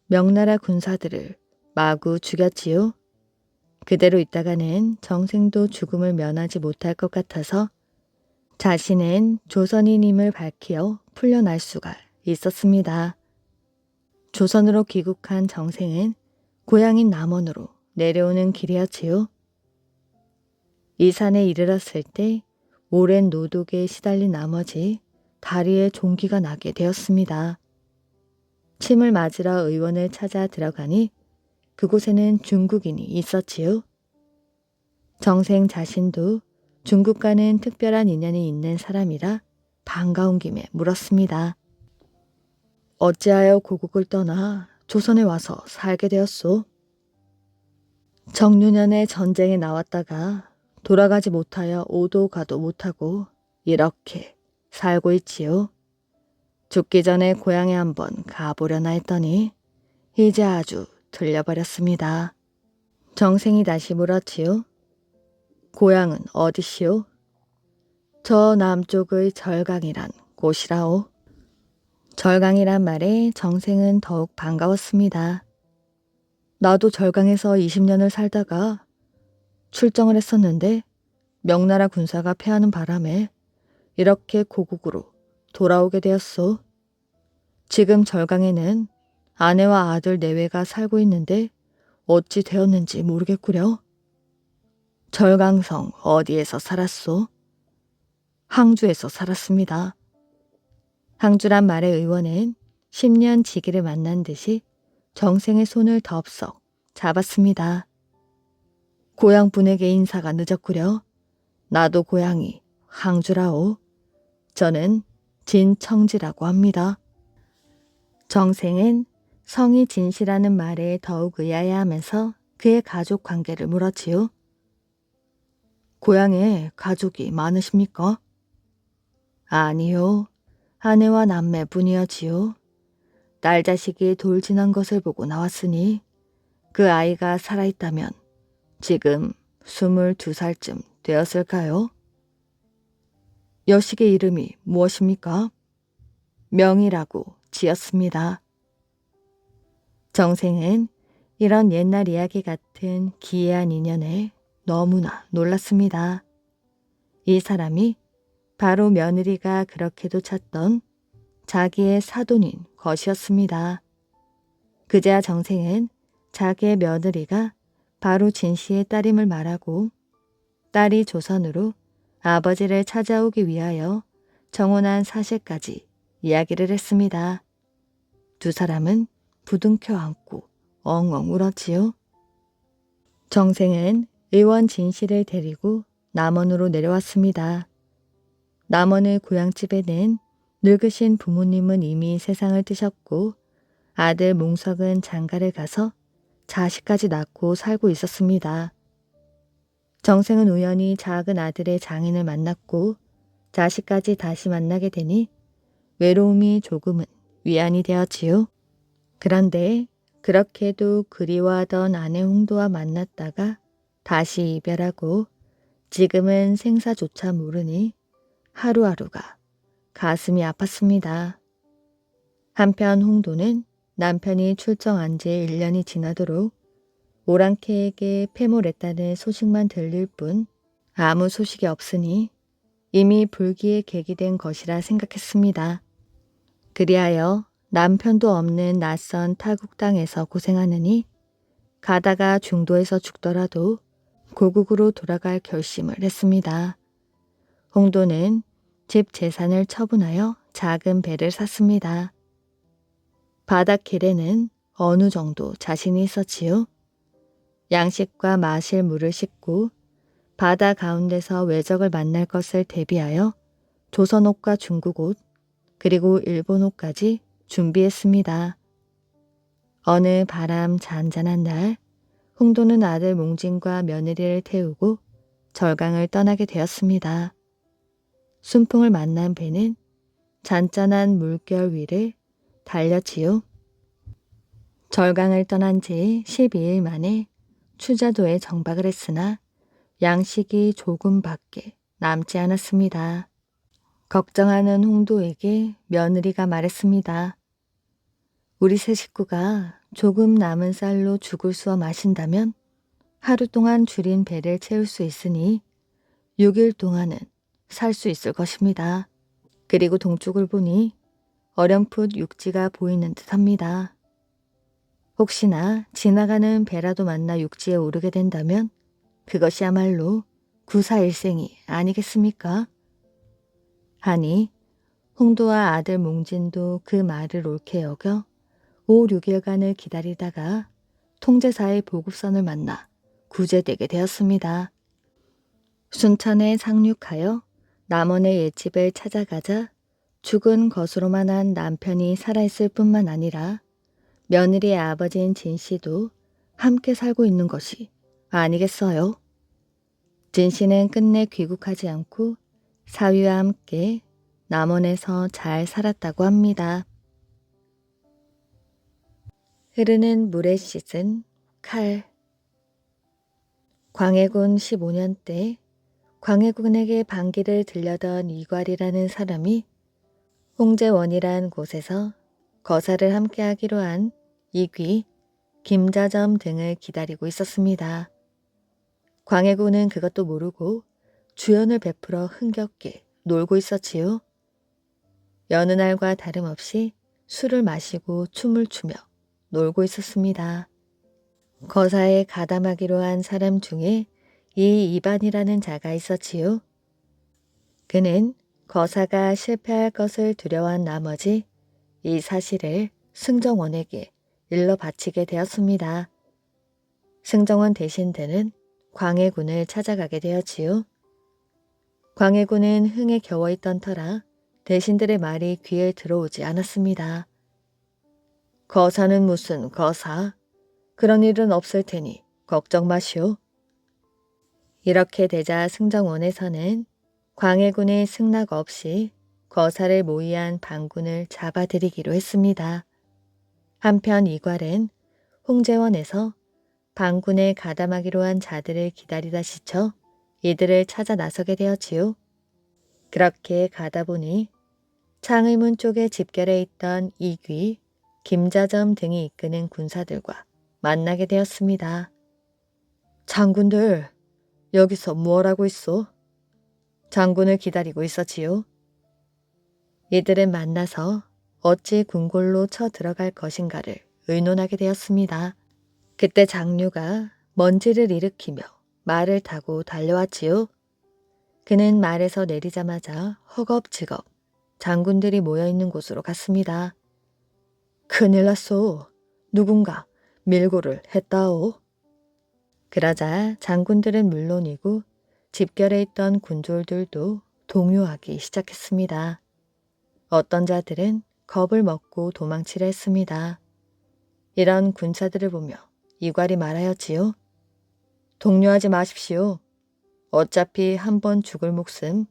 명나라 군사들을 마구 죽였지요. 그대로 있다가는 정생도 죽음을 면하지 못할 것 같아서 자신은 조선인임을 밝히어 풀려날 수가 있었습니다. 조선으로 귀국한 정생은 고향인 남원으로 내려오는 길이었지요. 이 산에 이르렀을 때 오랜 노독에 시달린 나머지 다리에 종기가 나게 되었습니다. 침을 맞으러 의원을 찾아 들어가니 그곳에는 중국인이 있었지요. 정생 자신도 중국과는 특별한 인연이 있는 사람이라 반가운 김에 물었습니다. 어찌하여 고국을 떠나 조선에 와서 살게 되었소? 정유년에 전쟁에 나왔다가 돌아가지 못하여 오도 가도 못하고 이렇게 살고 있지요. 죽기 전에 고향에 한번 가보려나 했더니 이제 아주 들려버렸습니다. 정생이 다시 물었지요. 고향은 어디시오? 저 남쪽의 절강이란 곳이라오. 절강이란 말에 정생은 더욱 반가웠습니다. 나도 절강에서 20년을 살다가 출정을 했었는데 명나라 군사가 패하는 바람에 이렇게 고국으로 돌아오게 되었소. 지금 절강에는 아내와 아들 내외가 살고 있는데 어찌 되었는지 모르겠구려. 절강성 어디에서 살았소? 항주에서 살았습니다. 항주란 말의 의원은 10년 지기를 만난 듯이 정생의 손을 덥석 잡았습니다. 고향 분에게 인사가 늦었구려. 나도 고향이 항주라오. 저는 진청지라고 합니다. 정생은 성이 진씨라는 말에 더욱 의아해하면서 그의 가족 관계를 물었지요. 고향에 가족이 많으십니까? 아니요. 아내와 남매뿐이었지요. 딸 자식이 돌진한 것을 보고 나왔으니 그 아이가 살아있다면 지금 22살쯤 되었을까요? 여식의 이름이 무엇입니까? 명이라고 지었습니다. 정생은 이런 옛날 이야기 같은 기이한 인연에 너무나 놀랐습니다. 이 사람이 바로 며느리가 그렇게도 찾던 자기의 사돈인 것이었습니다. 그제야 정생은 자기의 며느리가 바로 진씨의 딸임을 말하고 딸이 조선으로 아버지를 찾아오기 위하여 정혼한 사실까지 이야기를 했습니다. 두 사람은 부둥켜 안고 엉엉 울었지요. 정생은 의원 진씨를 데리고 남원으로 내려왔습니다. 남원의 고향집에는 늙으신 부모님은 이미 세상을 뜨셨고 아들 몽석은 장가를 가서 자식까지 낳고 살고 있었습니다. 정생은 우연히 작은 아들의 장인을 만났고 자식까지 다시 만나게 되니 외로움이 조금은 위안이 되었지요. 그런데 그렇게도 그리워하던 아내 홍도와 만났다가 다시 이별하고 지금은 생사조차 모르니 하루하루가 가슴이 아팠습니다. 한편 홍도는 남편이 출정한 지 1년이 지나도록 오랑캐에게 패몰했다는 소식만 들릴 뿐 아무 소식이 없으니 이미 불기에 계기된 것이라 생각했습니다. 그리하여 남편도 없는 낯선 타국 땅에서 고생하느니 가다가 중도에서 죽더라도 고국으로 돌아갈 결심을 했습니다. 홍도는 집 재산을 처분하여 작은 배를 샀습니다. 바닷길에는 어느 정도 자신이 있었지요. 양식과 마실 물을 싣고 바다 가운데서 외적을 만날 것을 대비하여 조선옷과 중국옷 그리고 일본옷까지 준비했습니다. 어느 바람 잔잔한 날 홍도는 아들 몽진과 며느리를 태우고 절강을 떠나게 되었습니다. 순풍을 만난 배는 잔잔한 물결 위를 달렸지요. 절강을 떠난 지 12일 만에 추자도에 정박을 했으나 양식이 조금밖에 남지 않았습니다. 걱정하는 홍도에게 며느리가 말했습니다. 우리 세 식구가 조금 남은 쌀로 죽을 쑤어 마신다면 하루 동안 줄인 배를 채울 수 있으니 6일 동안은 살 수 있을 것입니다. 그리고 동쪽을 보니 어렴풋 육지가 보이는 듯합니다. 혹시나 지나가는 배라도 만나 육지에 오르게 된다면 그것이야말로 구사일생이 아니겠습니까? 하니 홍도와 아들 몽진도 그 말을 옳게 여겨 5, 6일간을 기다리다가 통제사의 보급선을 만나 구제되게 되었습니다. 순천에 상륙하여 남원의 옛집을 찾아가자 죽은 것으로만 한 남편이 살아있을 뿐만 아니라 며느리의 아버지인 진 씨도 함께 살고 있는 것이 아니겠어요? 진 씨는 끝내 귀국하지 않고 사위와 함께 남원에서 잘 살았다고 합니다. 흐르는 물에 씻은 칼. 광해군 15년 때 광해군에게 반기를 들려던 이괄이라는 사람이 홍제원이란 곳에서 거사를 함께하기로 한 이귀, 김자점 등을 기다리고 있었습니다. 광해군은 그것도 모르고 주연을 베풀어 흥겹게 놀고 있었지요. 여느 날과 다름없이 술을 마시고 춤을 추며 놀고 있었습니다. 거사에 가담하기로 한 사람 중에 이 이반이라는 자가 있었지요. 그는 거사가 실패할 것을 두려워한 나머지 이 사실을 승정원에게 일러 바치게 되었습니다. 승정원 대신들은 광해군을 찾아가게 되었지요. 광해군은 흥에 겨워있던 터라 대신들의 말이 귀에 들어오지 않았습니다. 거사는 무슨 거사? 그런 일은 없을 테니 걱정 마시오. 이렇게 되자 승정원에서는 광해군의 승낙 없이 거사를 모의한 반군을 잡아들이기로 했습니다. 한편 이괄은 홍제원에서 반군에 가담하기로 한 자들을 기다리다 지쳐 이들을 찾아 나서게 되었지요. 그렇게 가다 보니 창의문 쪽에 집결해 있던 이귀, 김자점 등이 이끄는 군사들과 만나게 되었습니다. 장군들, 여기서 무얼 하고 있소? 장군을 기다리고 있었지요. 이들은 만나서 어찌 궁궐로 쳐 들어갈 것인가를 의논하게 되었습니다. 그때 장류가 먼지를 일으키며 말을 타고 달려왔지요. 그는 말에서 내리자마자 허겁지겁 장군들이 모여있는 곳으로 갔습니다. 큰일 났소. 누군가 밀고를 했다오. 그러자 장군들은 물론이고 집결해 있던 군졸들도 동요하기 시작했습니다. 어떤 자들은 겁을 먹고 도망치려 했습니다. 이런 군사들을 보며 이괄이 말하였지요. 동요하지 마십시오. 어차피 한 번 죽을 목숨,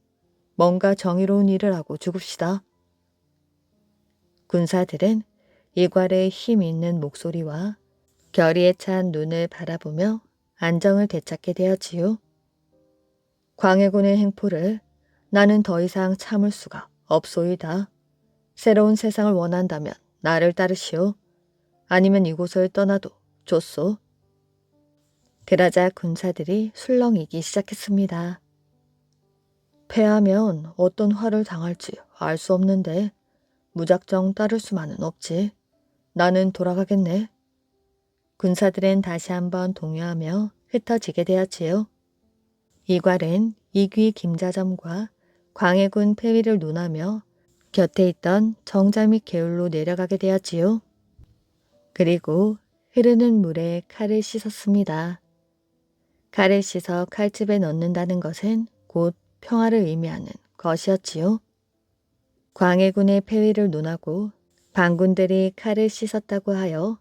뭔가 정의로운 일을 하고 죽읍시다. 군사들은 이괄의 힘 있는 목소리와 결의에 찬 눈을 바라보며 안정을 되찾게 되었지요. 광해군의 행포를 나는 더 이상 참을 수가 없소이다. 새로운 세상을 원한다면 나를 따르시오. 아니면 이곳을 떠나도 좋소. 그러자 군사들이 술렁이기 시작했습니다. 패하면 어떤 화를 당할지 알 수 없는데 무작정 따를 수만은 없지. 나는 돌아가겠네. 군사들은 다시 한번 동요하며 흩어지게 되었지요. 이괄은 이귀 김자점과 광해군 폐위를 논하며 곁에 있던 정자 및 개울로 내려가게 되었지요. 그리고 흐르는 물에 칼을 씻었습니다. 칼을 씻어 칼집에 넣는다는 것은 곧 평화를 의미하는 것이었지요. 광해군의 폐위를 논하고 반군들이 칼을 씻었다고 하여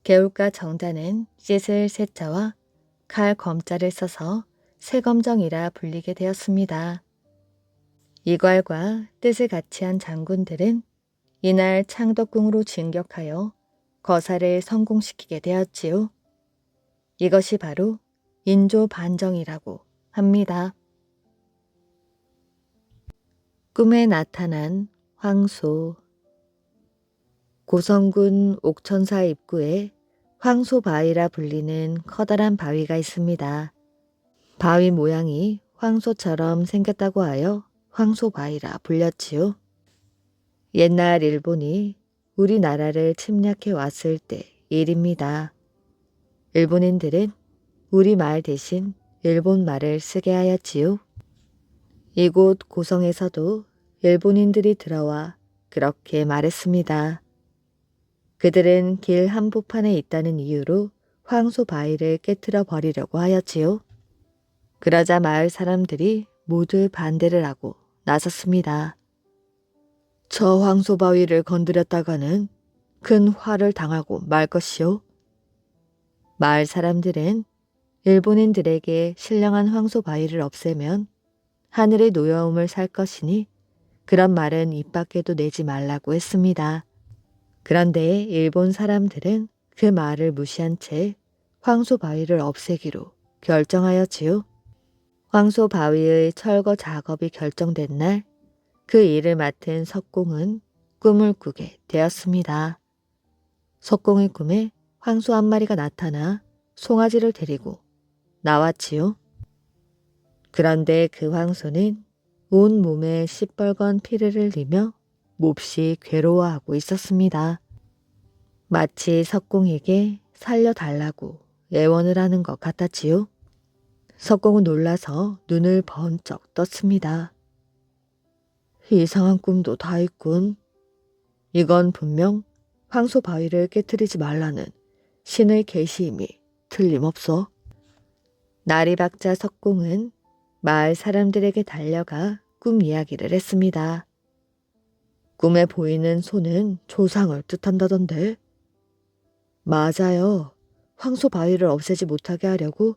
개울가 정자는 씻을 세자와 칼 검자를 써서 세검정이라 불리게 되었습니다. 이괄과 뜻을 같이 한 장군들은 이날 창덕궁으로 진격하여 거사를 성공시키게 되었지요. 이것이 바로 인조 반정이라고 합니다. 꿈에 나타난 황소. 고성군 옥천사 입구에 황소바위라 불리는 커다란 바위가 있습니다. 바위 모양이 황소처럼 생겼다고 하여 황소바위라 불렸지요. 옛날 일본이 우리나라를 침략해 왔을 때 일입니다. 일본인들은 우리말 대신 일본말을 쓰게 하였지요. 이곳 고성에서도 일본인들이 들어와 그렇게 말했습니다. 그들은 길 한복판에 있다는 이유로 황소 바위를 깨트려 버리려고 하였지요. 그러자 마을 사람들이 모두 반대를 하고 나섰습니다. 저 황소 바위를 건드렸다가는 큰 화를 당하고 말 것이요. 마을 사람들은 일본인들에게 신령한 황소 바위를 없애면 하늘의 노여움을 살 것이니 그런 말은 입 밖에도 내지 말라고 했습니다. 그런데 일본 사람들은 그 말을 무시한 채 황소 바위를 없애기로 결정하였지요. 황소 바위의 철거 작업이 결정된 날, 그 일을 맡은 석공은 꿈을 꾸게 되었습니다. 석공의 꿈에 황소 한 마리가 나타나 송아지를 데리고 나왔지요. 그런데 그 황소는 온 몸에 시뻘건 피를 흘리며 몹시 괴로워하고 있었습니다. 마치 석공에게 살려달라고 애원을 하는 것 같았지요. 석공은 놀라서 눈을 번쩍 떴습니다. 이상한 꿈도 다 있군. 이건 분명 황소 바위를 깨트리지 말라는 신의 계시임이 틀림없어. 날이 밝자 석공은 마을 사람들에게 달려가 꿈 이야기를 했습니다. 꿈에 보이는 소는 조상을 뜻한다던데. 맞아요. 황소 바위를 없애지 못하게 하려고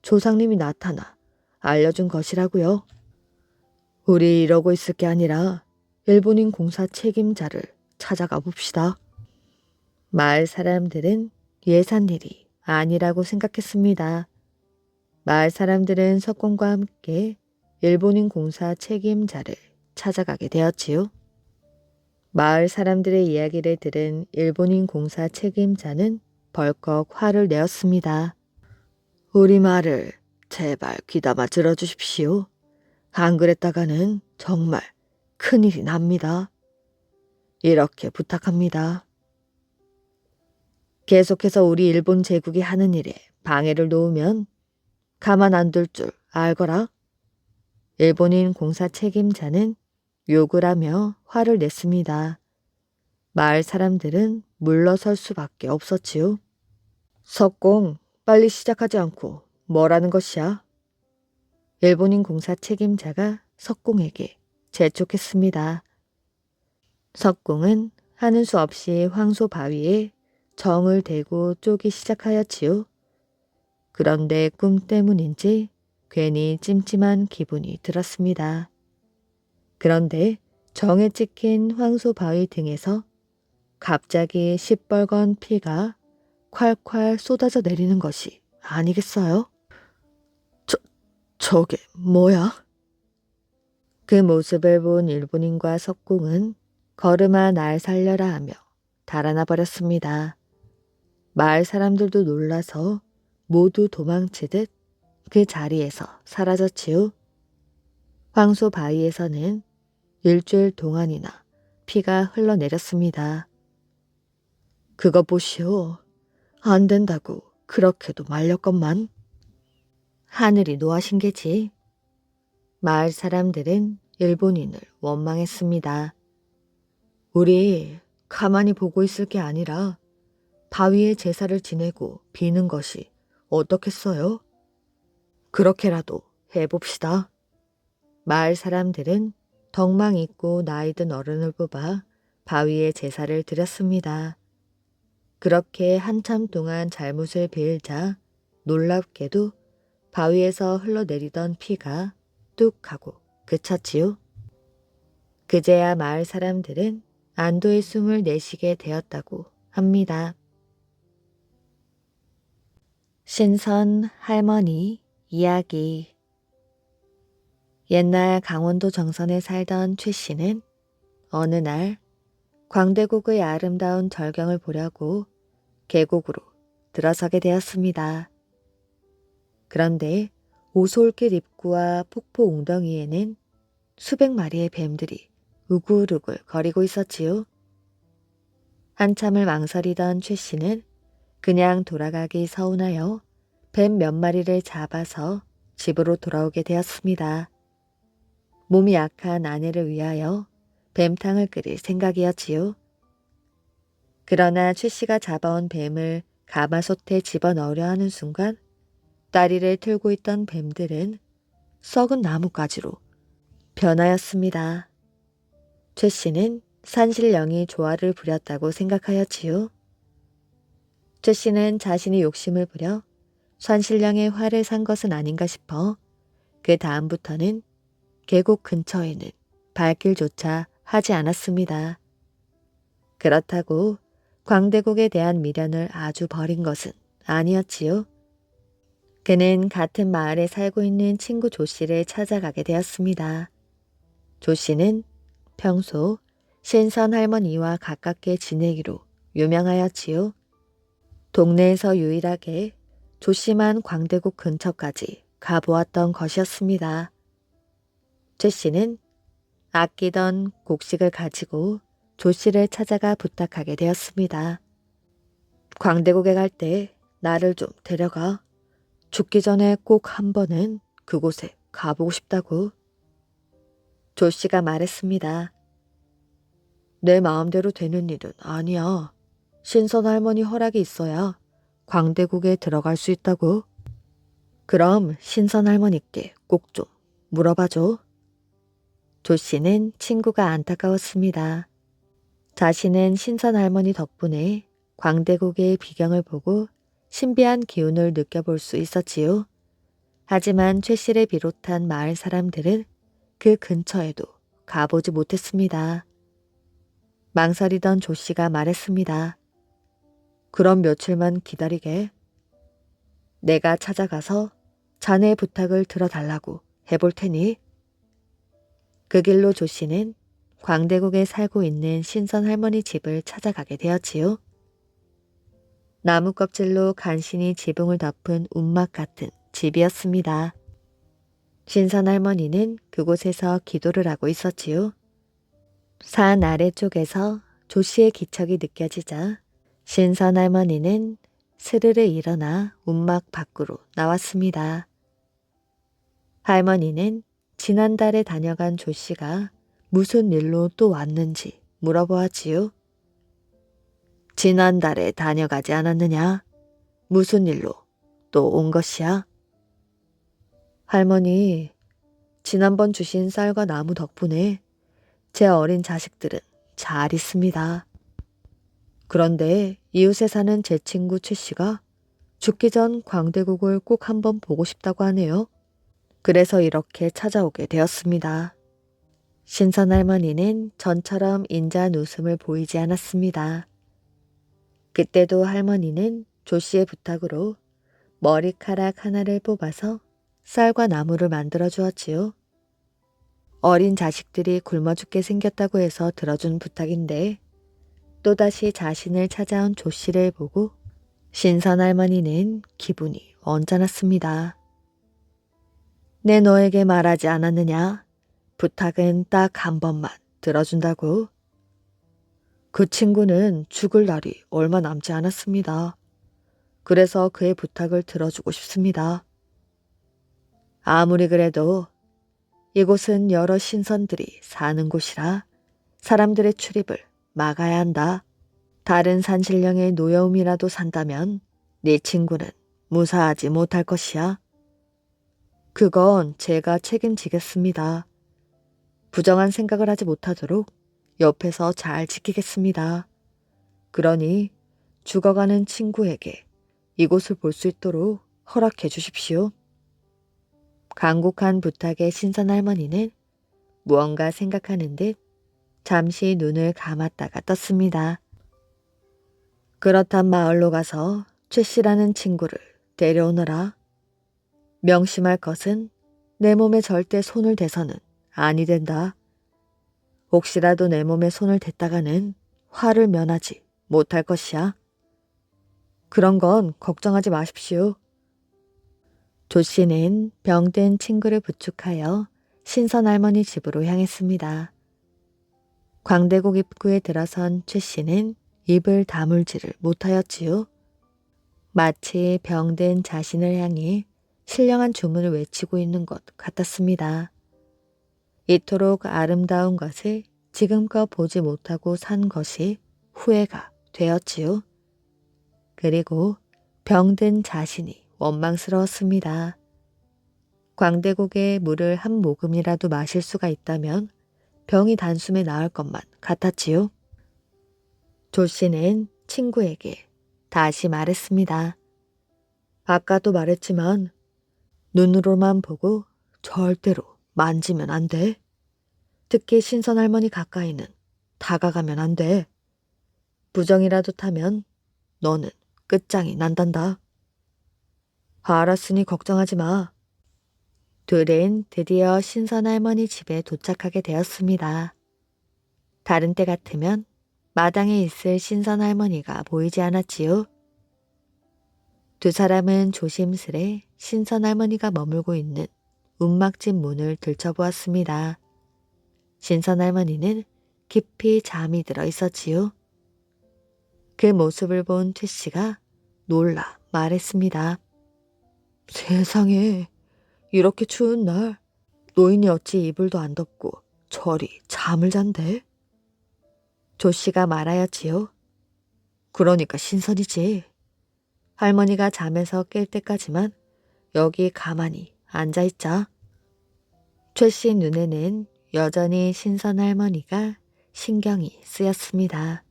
조상님이 나타나 알려준 것이라고요. 우리 이러고 있을 게 아니라 일본인 공사 책임자를 찾아가 봅시다. 마을 사람들은 예산 일이 아니라고 생각했습니다. 마을 사람들은 석공과 함께 일본인 공사 책임자를 찾아가게 되었지요. 마을 사람들의 이야기를 들은 일본인 공사 책임자는 벌컥 화를 내었습니다. 우리 말을 제발 귀담아 들어주십시오. 안 그랬다가는 정말 큰일이 납니다. 이렇게 부탁합니다. 계속해서 우리 일본 제국이 하는 일에 방해를 놓으면 가만 안 둘 줄 알거라. 일본인 공사 책임자는 욕을 하며 화를 냈습니다. 마을 사람들은 물러설 수밖에 없었지요. 석공, 빨리 시작하지 않고 뭐라는 것이야? 일본인 공사 책임자가 석공에게 재촉했습니다. 석공은 하는 수 없이 황소 바위에 정을 대고 쪼기 시작하였지요. 그런데 꿈 때문인지 괜히 찜찜한 기분이 들었습니다. 그런데 정에 찍힌 황소 바위 등에서 갑자기 시뻘건 피가 콸콸 쏟아져 내리는 것이 아니겠어요? 저게 뭐야? 그 모습을 본 일본인과 석공은 걸음아 날 살려라 하며 달아나 버렸습니다. 마을 사람들도 놀라서 모두 도망치듯 그 자리에서 사라졌지요. 황소 바위에서는 일주일 동안이나 피가 흘러내렸습니다. 그거 보시오. 안 된다고 그렇게도 말렸건만. 하늘이 노하신 게지. 마을 사람들은 일본인을 원망했습니다. 우리 가만히 보고 있을 게 아니라 바위에 제사를 지내고 비는 것이 어떻겠어요? 그렇게라도 해봅시다. 마을 사람들은 덕망 있고 나이 든 어른을 뽑아 바위에 제사를 드렸습니다. 그렇게 한참 동안 잘못을 빌자 놀랍게도 바위에서 흘러내리던 피가 뚝 하고 그쳤지요. 그제야 마을 사람들은 안도의 숨을 내쉬게 되었다고 합니다. 신선 할머니 이야기. 옛날 강원도 정선에 살던 최 씨는 어느 날 광대국의 아름다운 절경을 보려고 계곡으로 들어서게 되었습니다. 그런데 오솔길 입구와 폭포 웅덩이에는 수백 마리의 뱀들이 우글우글 거리고 있었지요. 한참을 망설이던 최 씨는 그냥 돌아가기 서운하여 뱀 몇 마리를 잡아서 집으로 돌아오게 되었습니다. 몸이 약한 아내를 위하여 뱀탕을 끓일 생각이었지요. 그러나 최 씨가 잡아온 뱀을 가마솥에 집어넣으려 하는 순간 다리를 틀고 있던 뱀들은 썩은 나뭇가지로 변하였습니다. 최 씨는 산신령이 조화를 부렸다고 생각하였지요. 최 씨는 자신이 욕심을 부려 산신령의 화를 산 것은 아닌가 싶어 그 다음부터는 계곡 근처에는 발길조차 하지 않았습니다. 그렇다고 광대국에 대한 미련을 아주 버린 것은 아니었지요. 그는 같은 마을에 살고 있는 친구 조 씨를 찾아가게 되었습니다. 조 씨는 평소 신선 할머니와 가깝게 지내기로 유명하였지요. 동네에서 유일하게 조 씨만 광대국 근처까지 가보았던 것이었습니다. 최 씨는 아끼던 곡식을 가지고 조 씨를 찾아가 부탁하게 되었습니다. 광대국에 갈 때 나를 좀 데려가. 죽기 전에 꼭 한 번은 그곳에 가보고 싶다고. 조 씨가 말했습니다. 내 마음대로 되는 일은 아니야. 신선 할머니 허락이 있어야 광대국에 들어갈 수 있다고. 그럼 신선 할머니께 꼭 좀 물어봐줘. 조 씨는 친구가 안타까웠습니다. 자신은 신선 할머니 덕분에 광대국의 비경을 보고 신비한 기운을 느껴볼 수 있었지요. 하지만 최 씨를 비롯한 마을 사람들은 그 근처에도 가보지 못했습니다. 망설이던 조 씨가 말했습니다. 그럼 며칠만 기다리게. 내가 찾아가서 자네의 부탁을 들어달라고 해볼 테니. 그 길로 조 씨는 광대국에 살고 있는 신선 할머니 집을 찾아가게 되었지요. 나무 껍질로 간신히 지붕을 덮은 움막 같은 집이었습니다. 신선 할머니는 그곳에서 기도를 하고 있었지요. 산 아래쪽에서 조 씨의 기척이 느껴지자 신선 할머니는 스르르 일어나 움막 밖으로 나왔습니다. 할머니는 지난달에 다녀간 조 씨가 무슨 일로 또 왔는지 물어보았지요. 지난달에 다녀가지 않았느냐? 무슨 일로 또 온 것이야? 할머니, 지난번 주신 쌀과 나무 덕분에 제 어린 자식들은 잘 있습니다. 그런데 이웃에 사는 제 친구 최 씨가 죽기 전 광대국을 꼭 한번 보고 싶다고 하네요. 그래서 이렇게 찾아오게 되었습니다. 신선 할머니는 전처럼 인자한 웃음을 보이지 않았습니다. 그때도 할머니는 조 씨의 부탁으로 머리카락 하나를 뽑아서 쌀과 나무를 만들어 주었지요. 어린 자식들이 굶어 죽게 생겼다고 해서 들어준 부탁인데 또다시 자신을 찾아온 조 씨를 보고 신선 할머니는 기분이 언짢았습니다. 내 너에게 말하지 않았느냐? 부탁은 딱 한 번만 들어준다고. 그 친구는 죽을 날이 얼마 남지 않았습니다. 그래서 그의 부탁을 들어주고 싶습니다. 아무리 그래도 이곳은 여러 신선들이 사는 곳이라 사람들의 출입을 막아야 한다. 다른 산신령의 노여움이라도 산다면 네 친구는 무사하지 못할 것이야. 그건 제가 책임지겠습니다. 부정한 생각을 하지 못하도록 옆에서 잘 지키겠습니다. 그러니 죽어가는 친구에게 이곳을 볼 수 있도록 허락해 주십시오. 간곡한 부탁에 신선 할머니는 무언가 생각하는 듯 잠시 눈을 감았다가 떴습니다. 그렇단 마을로 가서 최 씨라는 친구를 데려오너라. 명심할 것은 내 몸에 절대 손을 대서는 아니 된다. 혹시라도 내 몸에 손을 댔다가는 화를 면하지 못할 것이야. 그런 건 걱정하지 마십시오. 조 씨는 병든 친구를 부축하여 신선 할머니 집으로 향했습니다. 광대국 입구에 들어선 최 씨는 입을 다물지를 못하였지요. 마치 병든 자신을 향해 신령한 주문을 외치고 있는 것 같았습니다. 이토록 아름다운 것을 지금껏 보지 못하고 산 것이 후회가 되었지요. 그리고 병든 자신이 원망스러웠습니다. 광대국에 물을 한 모금이라도 마실 수가 있다면 병이 단숨에 나을 것만 같았지요. 조 씨는 친구에게 다시 말했습니다. 아까도 말했지만 눈으로만 보고 절대로 만지면 안 돼. 특히 신선 할머니 가까이는 다가가면 안 돼. 부정이라도 타면 너는 끝장이 난단다. 알았으니 걱정하지 마. 둘은 드디어 신선 할머니 집에 도착하게 되었습니다. 다른 때 같으면 마당에 있을 신선 할머니가 보이지 않았지요. 두 사람은 조심스레 신선 할머니가 머물고 있는 움막집 문을 들춰보았습니다. 신선 할머니는 깊이 잠이 들어 있었지요. 그 모습을 본 최 씨가 놀라 말했습니다. 세상에, 이렇게 추운 날 노인이 어찌 이불도 안 덮고 저리 잠을 잔대? 조 씨가 말하였지요. 그러니까 신선이지. 할머니가 잠에서 깰 때까지만 여기 가만히 앉아있자. 최 씨 눈에는 여전히 신선 할머니가 신경이 쓰였습니다.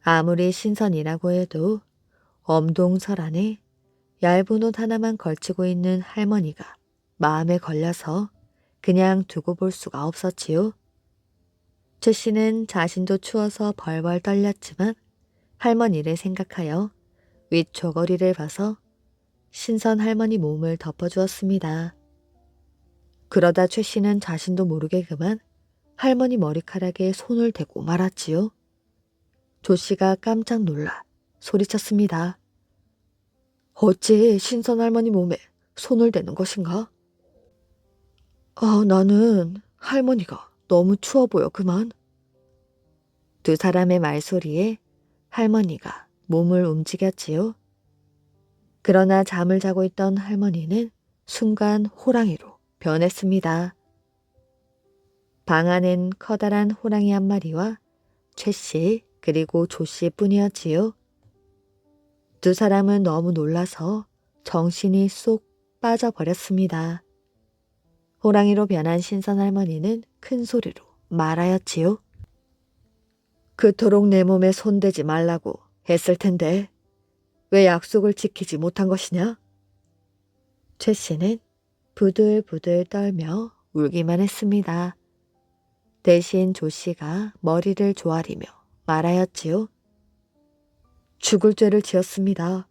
아무리 신선이라고 해도 엄동설 안에 얇은 옷 하나만 걸치고 있는 할머니가 마음에 걸려서 그냥 두고 볼 수가 없었지요. 최 씨는 자신도 추워서 벌벌 떨렸지만 할머니를 생각하여 윗 조거리를 봐서 신선 할머니 몸을 덮어주었습니다. 그러다 최 씨는 자신도 모르게 그만 할머니 머리카락에 손을 대고 말았지요. 조 씨가 깜짝 놀라 소리쳤습니다. 어찌 신선 할머니 몸에 손을 대는 것인가? 나는 할머니가 너무 추워 보여 그만. 두 사람의 말소리에 할머니가 몸을 움직였지요. 그러나 잠을 자고 있던 할머니는 순간 호랑이로 변했습니다. 방 안엔 커다란 호랑이 한 마리와 최 씨 그리고 조 씨뿐이었지요. 두 사람은 너무 놀라서 정신이 쏙 빠져버렸습니다. 호랑이로 변한 신선 할머니는 큰 소리로 말하였지요. 그토록 내 몸에 손대지 말라고 했을 텐데 왜 약속을 지키지 못한 것이냐? 최 씨는 부들부들 떨며 울기만 했습니다. 대신 조 씨가 머리를 조아리며 말하였지요. 죽을 죄를 지었습니다.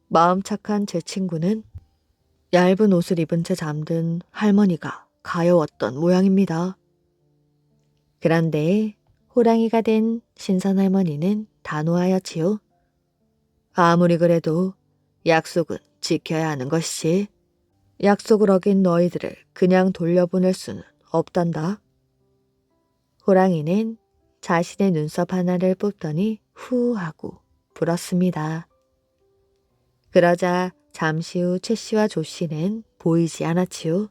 마음 착한 제 친구는 얇은 옷을 입은 채 잠든 할머니가 가여웠던 모양입니다. 그런데 호랑이가 된 신선 할머니는 단호하였지요. 아무리 그래도 약속은 지켜야 하는 것이지. 약속을 어긴 너희들을 그냥 돌려보낼 수는 없단다. 호랑이는 자신의 눈썹 하나를 뽑더니 후 하고 불었습니다. 그러자 잠시 후 최 씨와 조 씨는 보이지 않았지요.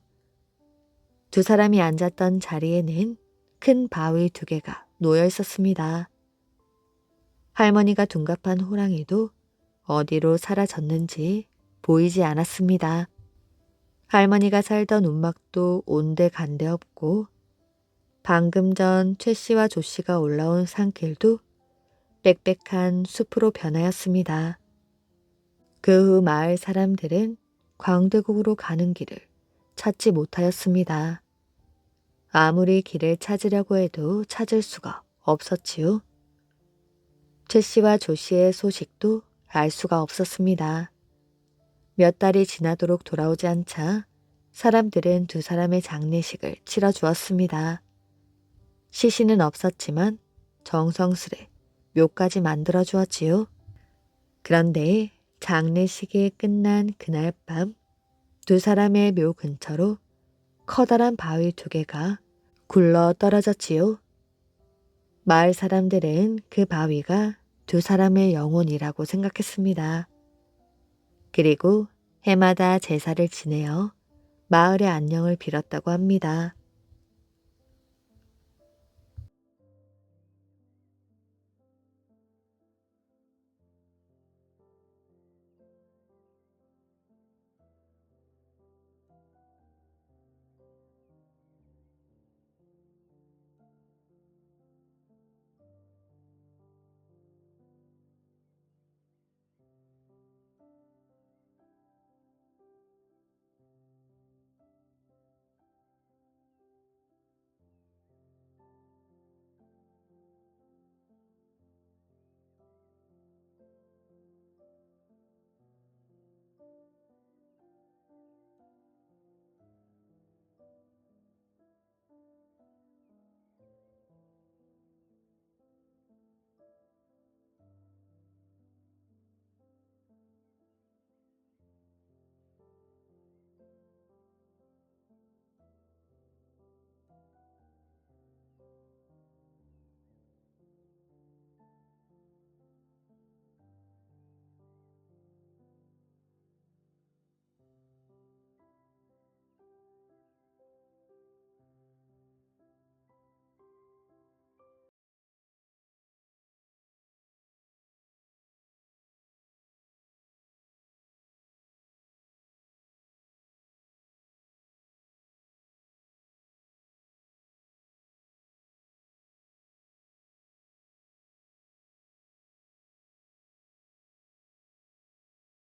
두 사람이 앉았던 자리에는 큰 바위 두 개가 놓여 있었습니다. 할머니가 둔갑한 호랑이도 어디로 사라졌는지 보이지 않았습니다. 할머니가 살던 움막도 온데간데 없고 방금 전 최 씨와 조 씨가 올라온 산길도 빽빽한 숲으로 변하였습니다. 그 후 마을 사람들은 광대국으로 가는 길을 찾지 못하였습니다. 아무리 길을 찾으려고 해도 찾을 수가 없었지요. 최 씨와 조 씨의 소식도 알 수가 없었습니다. 몇 달이 지나도록 돌아오지 않자 사람들은 두 사람의 장례식을 치러주었습니다. 시신은 없었지만 정성스레 묘까지 만들어 주었지요. 그런데 장례식이 끝난 그날 밤 두 사람의 묘 근처로 커다란 바위 두 개가 굴러 떨어졌지요. 마을 사람들은 그 바위가 두 사람의 영혼이라고 생각했습니다. 그리고 해마다 제사를 지내어 마을의 안녕을 빌었다고 합니다.